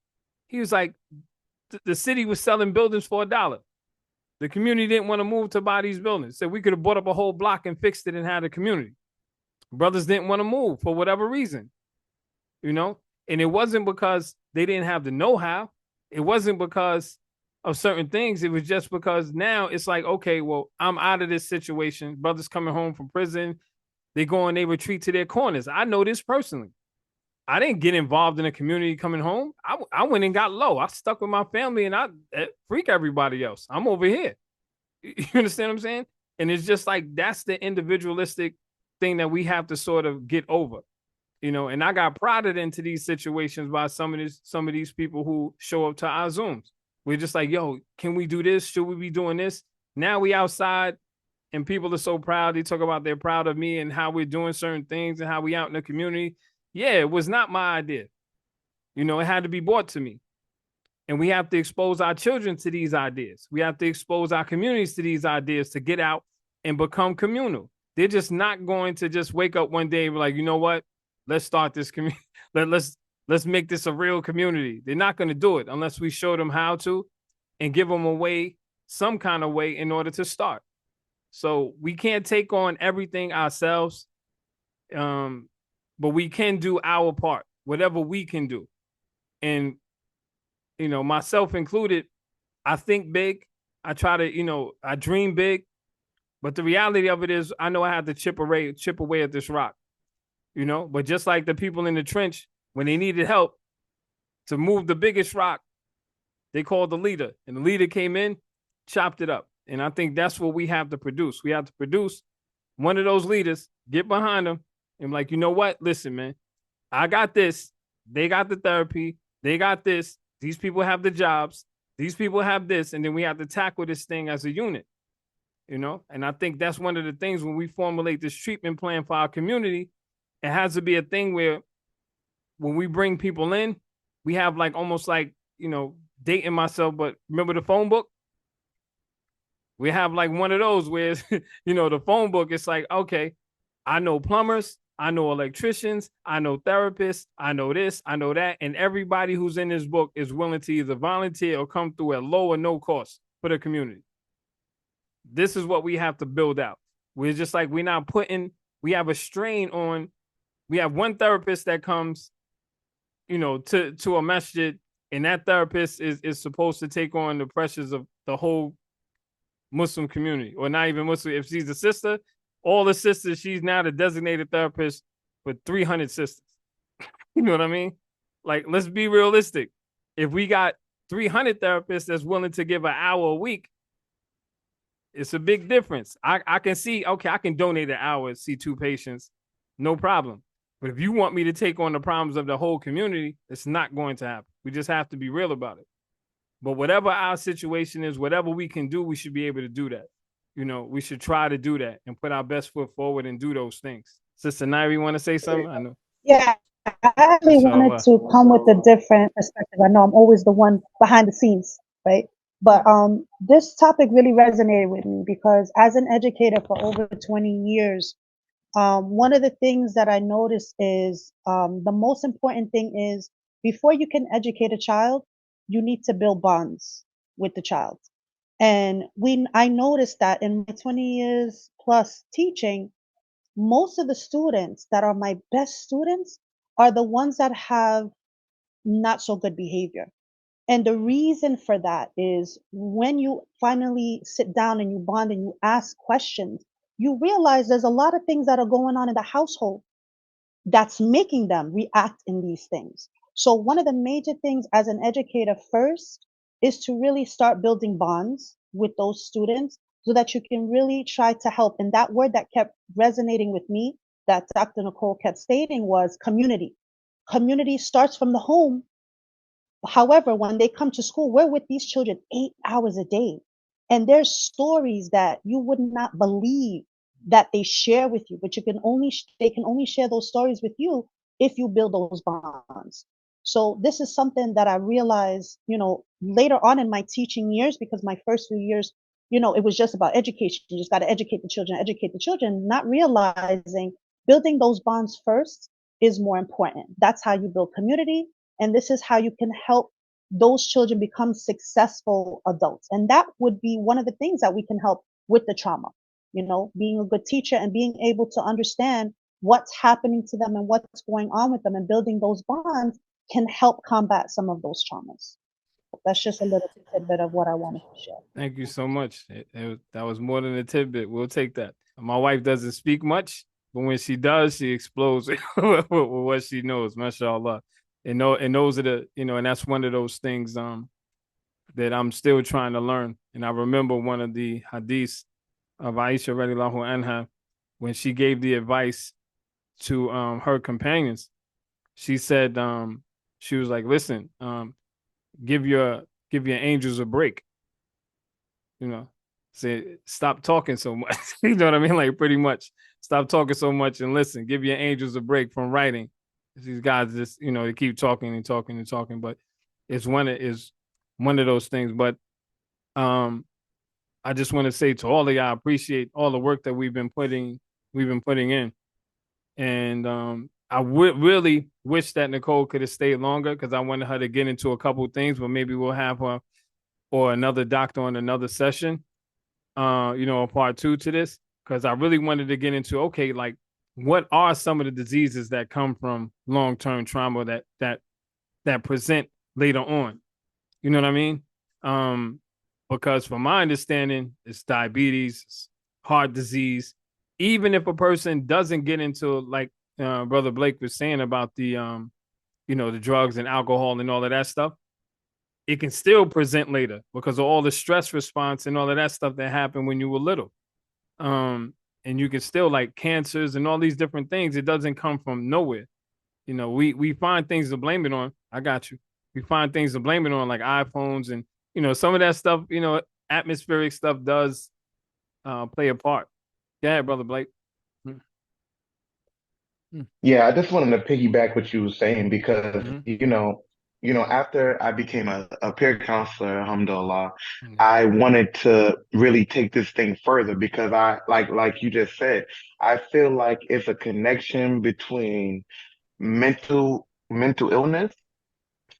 he was like, the city was selling buildings for $1. The community didn't want to move to buy these buildings. So we could have bought up a whole block and fixed it and had a community. Brothers didn't want to move for whatever reason. You know, And it wasn't because they didn't have the know-how. It wasn't because of certain things. It was just because now it's like, okay, well, I'm out of this situation. Brothers coming home from prison, they go and they retreat to their corners. I know this personally. I didn't get involved in a community coming home. I went and got low. I stuck with my family and I freak everybody else. I'm over here. You understand what I'm saying? And it's just like, that's the individualistic thing that we have to sort of get over, you know. And I got prodded into these situations by some of these people who show up to our Zooms. We're just like, yo, can we do this? Should we be doing this? Now we outside and people are so proud. They talk about they're proud of me and how we're doing certain things and how we out in the community. Yeah, it was not my idea. You know, it had to be brought to me. And we have to expose our children to these ideas. We have to expose our communities to these ideas to get out and become communal. They're just not going to just wake up one day and be like, you know what? Let's start this community. Let's make this a real community. They're not going to do it unless we show them how to and give them a way, some kind of way in order to start. So we can't take on everything ourselves, but we can do our part, whatever we can do. And, you know, myself included, I think big. I try to, you know, I dream big. But the reality of it is, I know I have to chip away at this rock, you know. But just like the people in the trench, when they needed help to move the biggest rock, they called the leader. And the leader came in, chopped it up. And I think that's what we have to produce. We have to produce one of those leaders, get behind them, and like, you know what? Listen, man, I got this. They got the therapy. They got this. These people have the jobs. These people have this. And then we have to tackle this thing as a unit, you know? And I think that's one of the things when we formulate this treatment plan for our community, it has to be a thing where when we bring people in, we have like almost like, you know, dating myself, but remember the phone book? We have like one of those where, you know, the phone book, it's like, okay, I know plumbers, I know electricians, I know therapists, I know this, I know that. And everybody who's in this book is willing to either volunteer or come through at low or no cost for the community. This is what we have to build out. We're just like, we have a strain on, we have one therapist that comes, you know, to a masjid, and that therapist is supposed to take on the pressures of the whole Muslim community, or not even Muslim. If she's a sister, all the sisters, she's now the designated therapist for 300 sisters. You know what I mean? Like, let's be realistic. If we got 300 therapists that's willing to give an hour a week, it's a big difference. I can see, okay, I can donate an hour to see 2 patients, no problem. But if you want me to take on the problems of the whole community, it's not going to happen. We just have to be real about it. But whatever our situation is, whatever we can do, we should be able to do that. You know, we should try to do that and put our best foot forward and do those things. Sister Nairi, want to say something? I know. Yeah, I actually wanted to come with a different perspective. I know I'm always the one behind the scenes, right? But this topic really resonated with me because as an educator for over 20 years, one of the things that I noticed is the most important thing is before you can educate a child, you need to build bonds with the child. And I noticed that in my 20 years plus teaching, most of the students that are my best students are the ones that have not so good behavior. And the reason for that is when you finally sit down and you bond and you ask questions, you realize there's a lot of things that are going on in the household that's making them react in these things. So one of the major things as an educator first is to really start building bonds with those students so that you can really try to help. And that word that kept resonating with me that Dr. Nicole kept stating was community. Community starts from the home. However, when they come to school, we're with these children 8 hours a day. And there's stories that you would not believe that they share with you, but they can only share those stories with you if you build those bonds. So this is something that I realized, you know, later on in my teaching years, because my first few years, you know, it was just about education. You just got to educate the children, not realizing building those bonds first is more important. That's how you build community. And this is how you can help those children become successful adults. And that would be one of the things that we can help with the trauma, you know, being a good teacher and being able to understand what's happening to them and what's going on with them and building those bonds can help combat some of those traumas. That's just a little tidbit of what I wanted to share. Thank you so much. That was more than a tidbit. We'll take that. My wife doesn't speak much, but when she does, she explodes with what she knows. MashaAllah. And those are the, and that's one of those things that I'm still trying to learn. And I remember one of the hadiths of Aisha radiallahu anha, when she gave the advice to her companions. She said, she was like, listen, give your angels a break. Say, stop talking so much. You know what I mean? Like, pretty much stop talking so much and listen. Give your angels a break from writing. These guys just, they keep talking and talking and talking, but it's one of those things. But I just want to say to all of y'all, I appreciate all the work that we've been putting in. And I would really wish that Nicole could have stayed longer, because I wanted her to get into a couple things, but maybe we'll have her or another doctor on another session, a part 2 to this, because I really wanted to get into, okay, like, what are some of the diseases that come from long-term trauma that present later on? You know what I mean? Because from my understanding, it's diabetes, it's heart disease. Even if a person doesn't get into, like Brother Blake was saying about the, the drugs and alcohol and all of that stuff, it can still present later because of all the stress response and all of that stuff that happened when you were little. And you can still, like cancers and all these different things, it doesn't come from nowhere. We find things to blame it on. I got you. We find things to blame it on, like iPhones and, some of that stuff, atmospheric stuff does play a part. Go ahead, Brother Blake. Yeah, I just wanted to piggyback what you were saying because, Mhm. after I became a peer counselor, alhamdulillah, Mhm. I wanted to really take this thing further because I, like you just said, I feel like it's a connection between mental illness,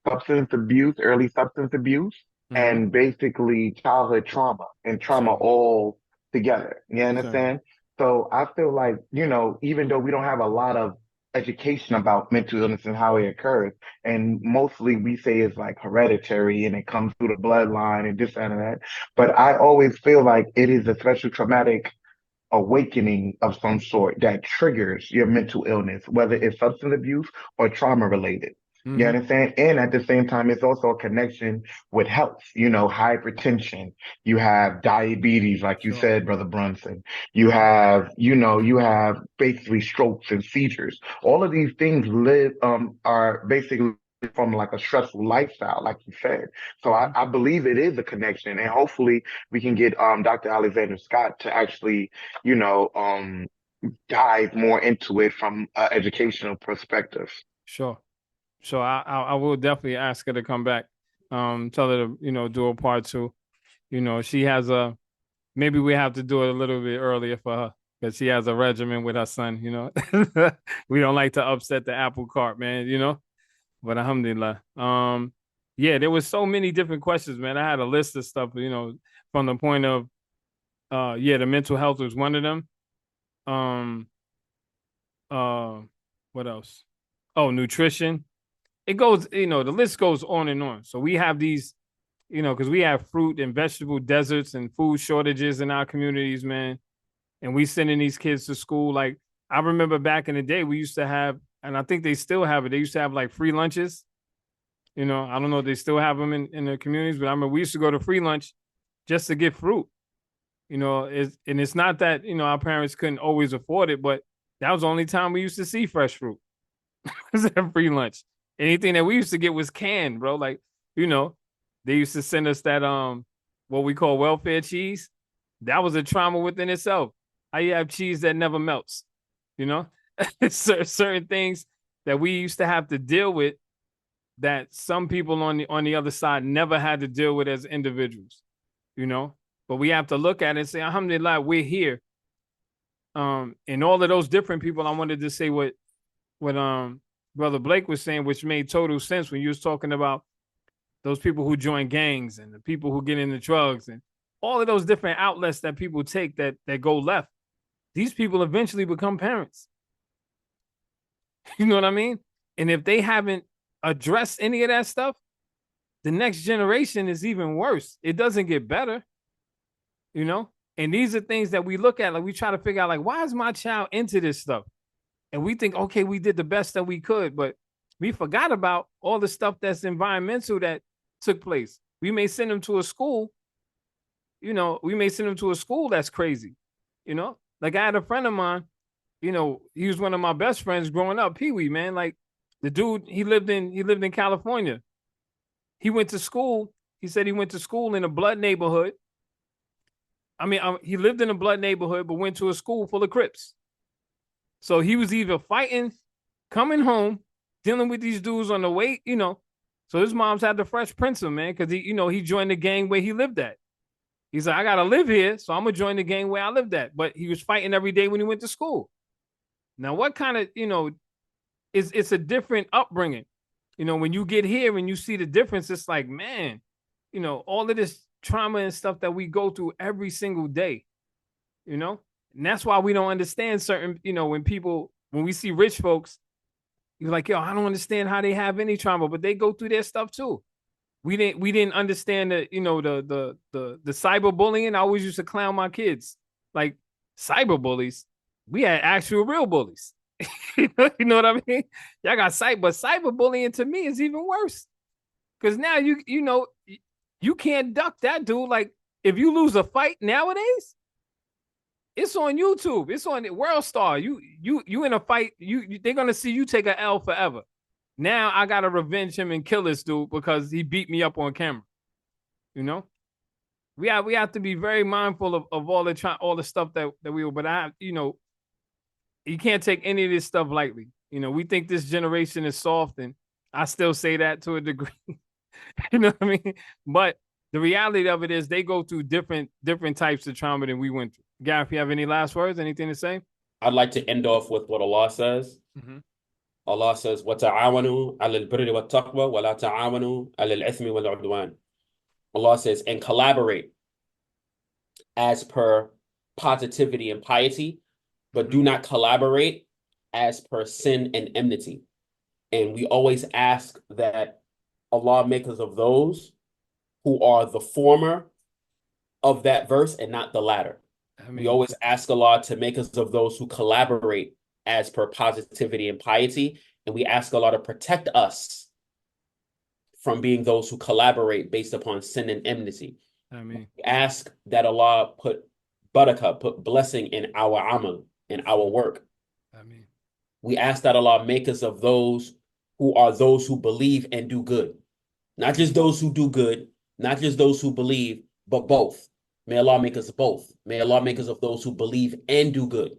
substance abuse, early substance abuse, Mhm. and basically childhood trauma and trauma So, all together. You so, understand? So I feel like, even though we don't have a lot of education about mental illness and how it occurs, and mostly we say it's like hereditary and it comes through the bloodline and this and that, but I always feel like it is a special traumatic awakening of some sort that triggers your mental illness, whether it's substance abuse or trauma related. You Mhm. understand? And at the same time, it's also a connection with health, hypertension. You have diabetes, like you Sure. said, Brother Brunson. You have basically strokes and seizures. All of these things are basically from like a stressful lifestyle, like you said. So I, Mhm. I believe it is a connection, and hopefully we can get Dr. Alexander Scott to actually, you know, dive more into it from an educational perspective. Sure. So I will definitely ask her to come back. Tell her to, do a part 2. She has maybe we have to do it a little bit earlier for her because she has a regimen with her son, We don't like to upset the apple cart, man. But alhamdulillah. Yeah, there was so many different questions, man. I had a list of stuff, from the point of the mental health was one of them. Um what else? Oh, nutrition. It goes, the list goes on and on. So we have these, because we have fruit and vegetable deserts and food shortages in our communities, man. And we sending these kids to school. Like, I remember back in the day, we used to have, and I think they still have it. They used to have like free lunches. I don't know if they still have them in the communities, but I remember we used to go to free lunch just to get fruit. And it's not that, our parents couldn't always afford it, but that was the only time we used to see fresh fruit. Was at free lunch. Anything that we used to get was canned, bro. Like, they used to send us that what we call welfare cheese. That was a trauma within itself. How you have cheese that never melts, you know? Certain things that we used to have to deal with that some people on the other side never had to deal with as individuals, But we have to look at it and say, alhamdulillah, we're here. And all of those different people, I wanted to say what Brother Blake was saying, which made total sense when you was talking about those people who join gangs and the people who get into drugs and all of those different outlets that people take that go left. These people eventually become parents. You know what I mean? And if they haven't address any of that stuff, the next generation is even worse. It doesn't get better, you know? And these are things that we look at, like we try to figure out, like, why is my child into this stuff? And we think, okay, we did the best that we could, but we forgot about all the stuff that's environmental that took place. We may send them to a school, you know, that's crazy, you know? Like I had a friend of mine, you know, he was one of my best friends growing up, Pee Wee, man. Like the dude, he lived in California. He went to school. He said he went to school in a blood neighborhood. I mean, he lived in a blood neighborhood, but went to a school full of Crips. So he was either fighting, coming home, dealing with these dudes on the way, you know. So his mom's had the Fresh Prince of, man, because he joined the gang where he lived at. He's like, I gotta live here, so I'm gonna join the gang where I lived at. But he was fighting every day when he went to school. Now, what kind of, you know, it's a different upbringing. You know, when you get here and you see the difference, it's like, man, you know, all of this trauma and stuff that we go through every single day, you know? And that's why we don't understand certain, you know, when we see rich folks, you're like, yo, I don't understand how they have any trauma, but they go through their stuff too. We didn't understand the, you know, the cyberbullying. I always used to clown my kids. Like cyberbullies, we had actual real bullies. You know what I mean? Y'all got but cyberbullying to me is even worse. Because now you know, you can't duck that dude. Like if you lose a fight nowadays, it's on YouTube. It's on World Star. You in a fight, they're gonna see you take an L forever. Now I gotta revenge him and kill this dude because he beat me up on camera. You know? We have to be very mindful of all the stuff that we will, but you know, you can't take any of this stuff lightly. You know, we think this generation is soft, and I still say that to a degree. You know what I mean? But the reality of it is they go through different types of trauma than we went through. Gareth, you have any last words? Anything to say? I'd like to end off with what Allah says. Mm-hmm. Allah says, وَتَعَاوَنُوا عَلَى الْبِرِّ وَالتَّقْوَى وَلَا تَعَاوَنُوا عَلَى الْإِثْمِ وَالْعُدْوَانِ. Allah says, and collaborate as per positivity and piety, but do not collaborate as per sin and enmity. And we always ask that Allah make us of those who are the former of that verse and not the latter. We always ask Allah to make us of those who collaborate as per positivity and piety. And we ask Allah to protect us from being those who collaborate based upon sin and enmity. We ask that Allah put barakah, put blessing in our amal, in our work. We ask that Allah make us of those who believe and do good. Not just those who do good, not just those who believe, but both. May Allah make us both. May Allah make us of those who believe and do good.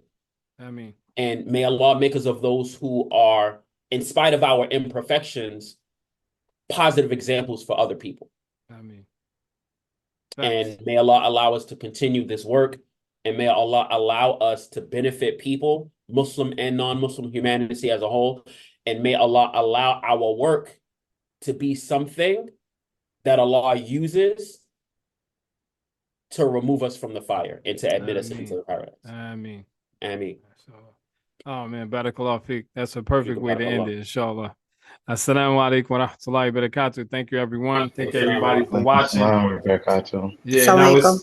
And may Allah make us of those who are, in spite of our imperfections, positive examples for other people. And may Allah allow us to continue this work, and may Allah allow us to benefit people, Muslim and non-Muslim, humanity as a whole. And may Allah allow our work to be something that Allah uses to remove us from the fire and to admit us into the paradise. Ameen. Oh man, Barakallah Fiqh. That's a perfect way to end it, inshallah. Assalamu alaikum wa rahmatullahi wa barakatuh. Thank you, everyone. Thank you, everybody, for watching. Yeah,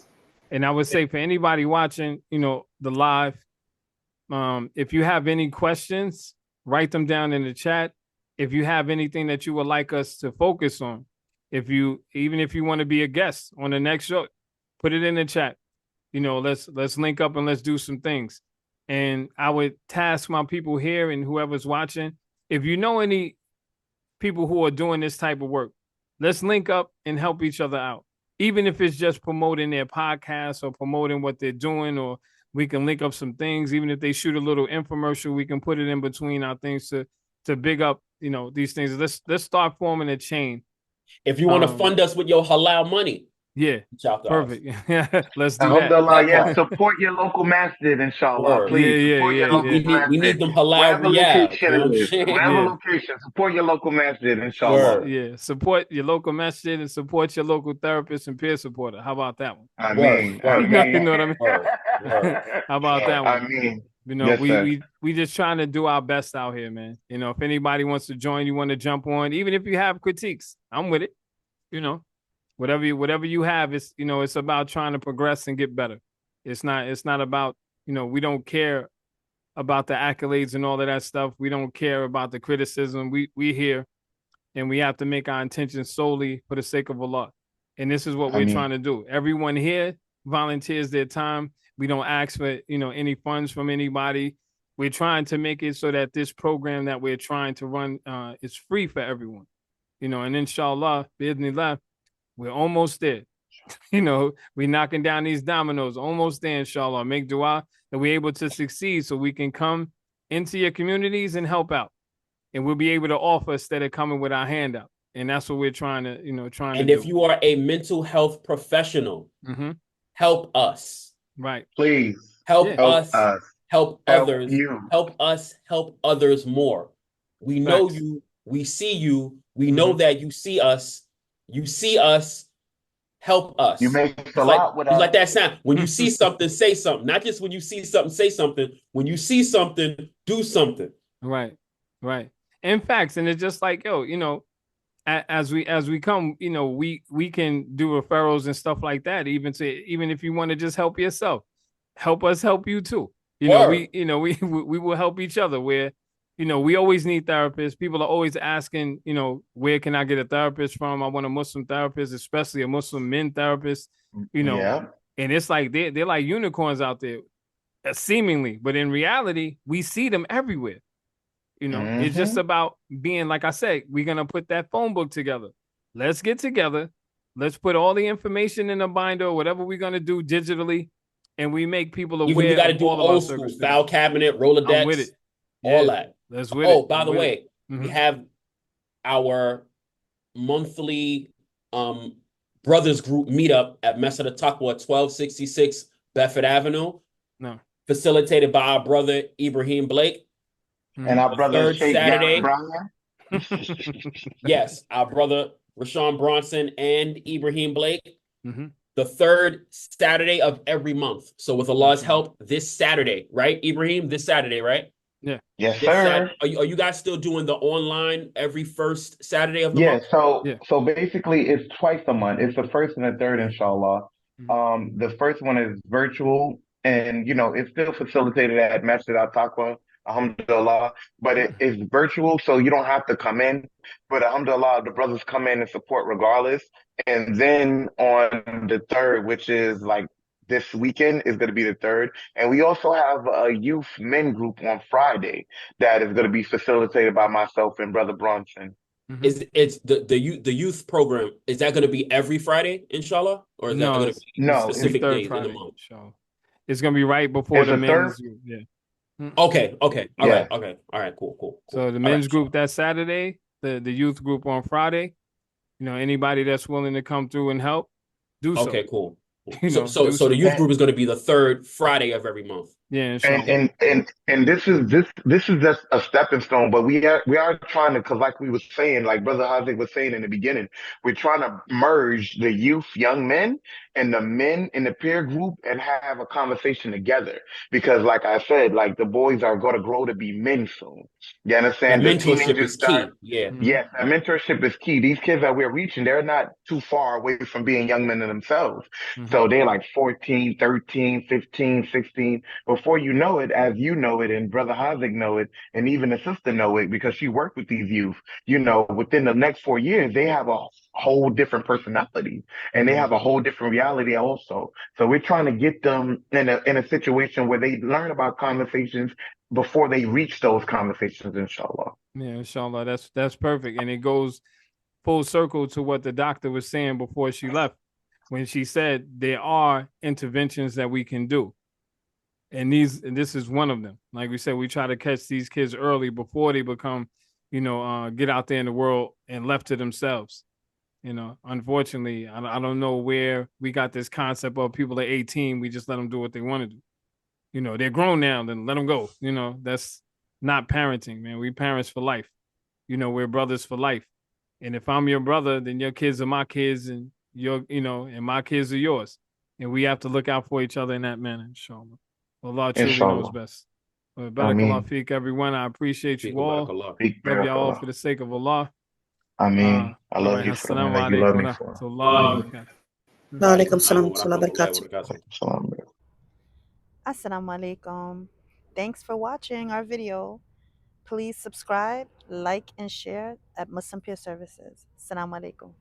and I would say for anybody watching, you know, the live, if you have any questions, write them down in the chat. If you have anything that you would like us to focus on, even if you want to be a guest on the next show, put it in the chat. You know, let's link up and let's do some things. And I would task my people here and whoever's watching, if you know any people who are doing this type of work, let's link up and help each other out. Even if it's just promoting their podcast or promoting what they're doing, or we can link up some things. Even if they shoot a little infomercial, we can put it in between our things to big up, you know, these things. Let's start forming a chain. If you want to fund us with your halal money, yeah, perfect. Let's do that. Alhamdulillah, support your local masjid, inshallah. Please, we need them halal riyal. Whatever location, support your local masjid, inshallah. Yeah, support your local masjid and support your local therapist and peer supporter. How about that one? I mean, you know what I mean? How about that one? You know, Yes, sir. we just trying to do our best out here, man. You know, if anybody wants to join, you want to jump on, even if you have critiques, I'm with it. You know, whatever you have, it's you know, it's about trying to progress and get better. It's not about, you know, we don't care about the accolades and all of that stuff. We don't care about the criticism. We here and we have to make our intentions solely for the sake of Allah. And this is what I we're mean, trying to do. Everyone here volunteers their time. We don't ask for, you know, any funds from anybody. We're trying to make it so that this program that we're trying to run is free for everyone. You know, and inshallah, bi'idhnillah, we're almost there. You know, we're knocking down these dominoes, almost there, inshallah. Make dua that we're able to succeed so we can come into your communities and help out. And we'll be able to offer instead of coming with our hand out. And that's what we're trying to, you know, And if you are a mental health professional, help us. Right. please Help Yeah. help us. us. Help Help others. you. Help us. Help others more. We know Facts. you. We see you. We know that you see us. You see us. Help us. You make It's a like, lot with it's us. like that sound. When you see something, say something. Not just when you see something, say something. When you see something, do something. Right. Right. In facts. And it's just like, yo, you know, as we come, you know, we can do referrals and stuff like that, even if you want to just help yourself, help us help you too. You know, we will help each other where, you know, we always need therapists. People are always asking, you know, where can I get a therapist from? I want a Muslim therapist, especially a Muslim men therapist, you know, Yeah. and it's like they're like unicorns out there, seemingly, but in reality, we see them everywhere. You know, it's just about being, like I said, we're going to put that phone book together. Let's get together. Let's put all the information in a binder or whatever we're going to do digitally. And we make people Even aware we got to of do all of our old school, circumstances. file cabinet, Rolodex, I'm with it. all Yeah, that. Let's with it. Oh, by I'm the with way, it. we have our monthly brothers group meetup at Mesa de Taqwa, 1266 Bedford Avenue. No. Facilitated by our brother Ibrahim Blake. And our brother Third Sheikh Saturday. Garrett Bryan. Yes, our brother Rashawn Bronson and Ibrahim Blake. Mhm. The third Saturday of every month. So with Allah's help, this Saturday, right, Ibrahim? This Saturday, right? Yeah. Yes, This sir. are you guys still doing the online every first Saturday of the Yeah, month? so basically it's twice a month. It's the first and the third, inshallah. The first one is virtual, and you know it's still facilitated at Masjid Al Taqwa, alhamdulillah, but it is virtual, so you don't have to come in. But alhamdulillah, the brothers come in and support regardless. And then on the third, which is like this weekend, is going to be the third. And we also have a youth men group on Friday that is going to be facilitated by myself and Brother Bronson. Is it's the youth program, is that going to be every Friday, inshallah? Or is that No, going to it's be No, specific third days in Friday. the month? So it's gonna be right before It's the the third? men's group. Yeah. Okay. All Yeah. right. Okay. All right. Cool. So the All men's right. group that Saturday, the youth group on Friday. You know, anybody that's willing to come through and help, do so. Okay, cool. You know, So do the youth so. group is going to be the third Friday of every month. Yeah, inshallah. And this is just a stepping stone, but we are trying to, because like we was saying, like Brother Hazik was saying in the beginning, we're trying to merge the youth, young men, and the men in the peer group and have a conversation together. Because like I said, like the boys are going to grow to be men soon. You That understand? The mentorship teenagers is key. Yeah. Yes, that mentorship is key. These kids that we're reaching, they're not too far away from being young men in themselves. So they're like 14, 13, 15, 16. Before you know it, as you know it, and Brother Hazik know it, and even the sister know it, because she worked with these youth, you know, within the next 4 years, they have a whole different personality and they have a whole different reality also. So we're trying to get them in a situation where they learn about conversations before they reach those conversations, inshallah. Yeah, inshallah. That's perfect. And it goes full circle to what the doctor was saying before she left, when she said there are interventions that we can do. And this is one of them. Like we said, we try to catch these kids early before they become, you know, get out there in the world and left to themselves. You know, unfortunately, I don't know where we got this concept of people at 18, we just let them do what they want to do. You know, they're grown now, then let them go. You know, that's not parenting, man. We parents for life. You know, we're brothers for life. And if I'm your brother, then your kids are my kids, and and my kids are yours. And we have to look out for each other in that manner, inshallah. Allah truly knows Inshallah. best. Barakallah feek, everyone. I appreciate you all. Barakallah. Love y'all all for the sake of Allah. I mean, I all love right, you for the assalamu man that you love alaikum me wa for. rahmatullahi wa barakatuh. Waalaikum salam Wa wa rahmatullahi barakatuh. wa barakatuh. Salam. Assalamu alaikum. Thanks for watching our video. Please subscribe, like, and share at Muslim Peer Services. Assalamu alaikum.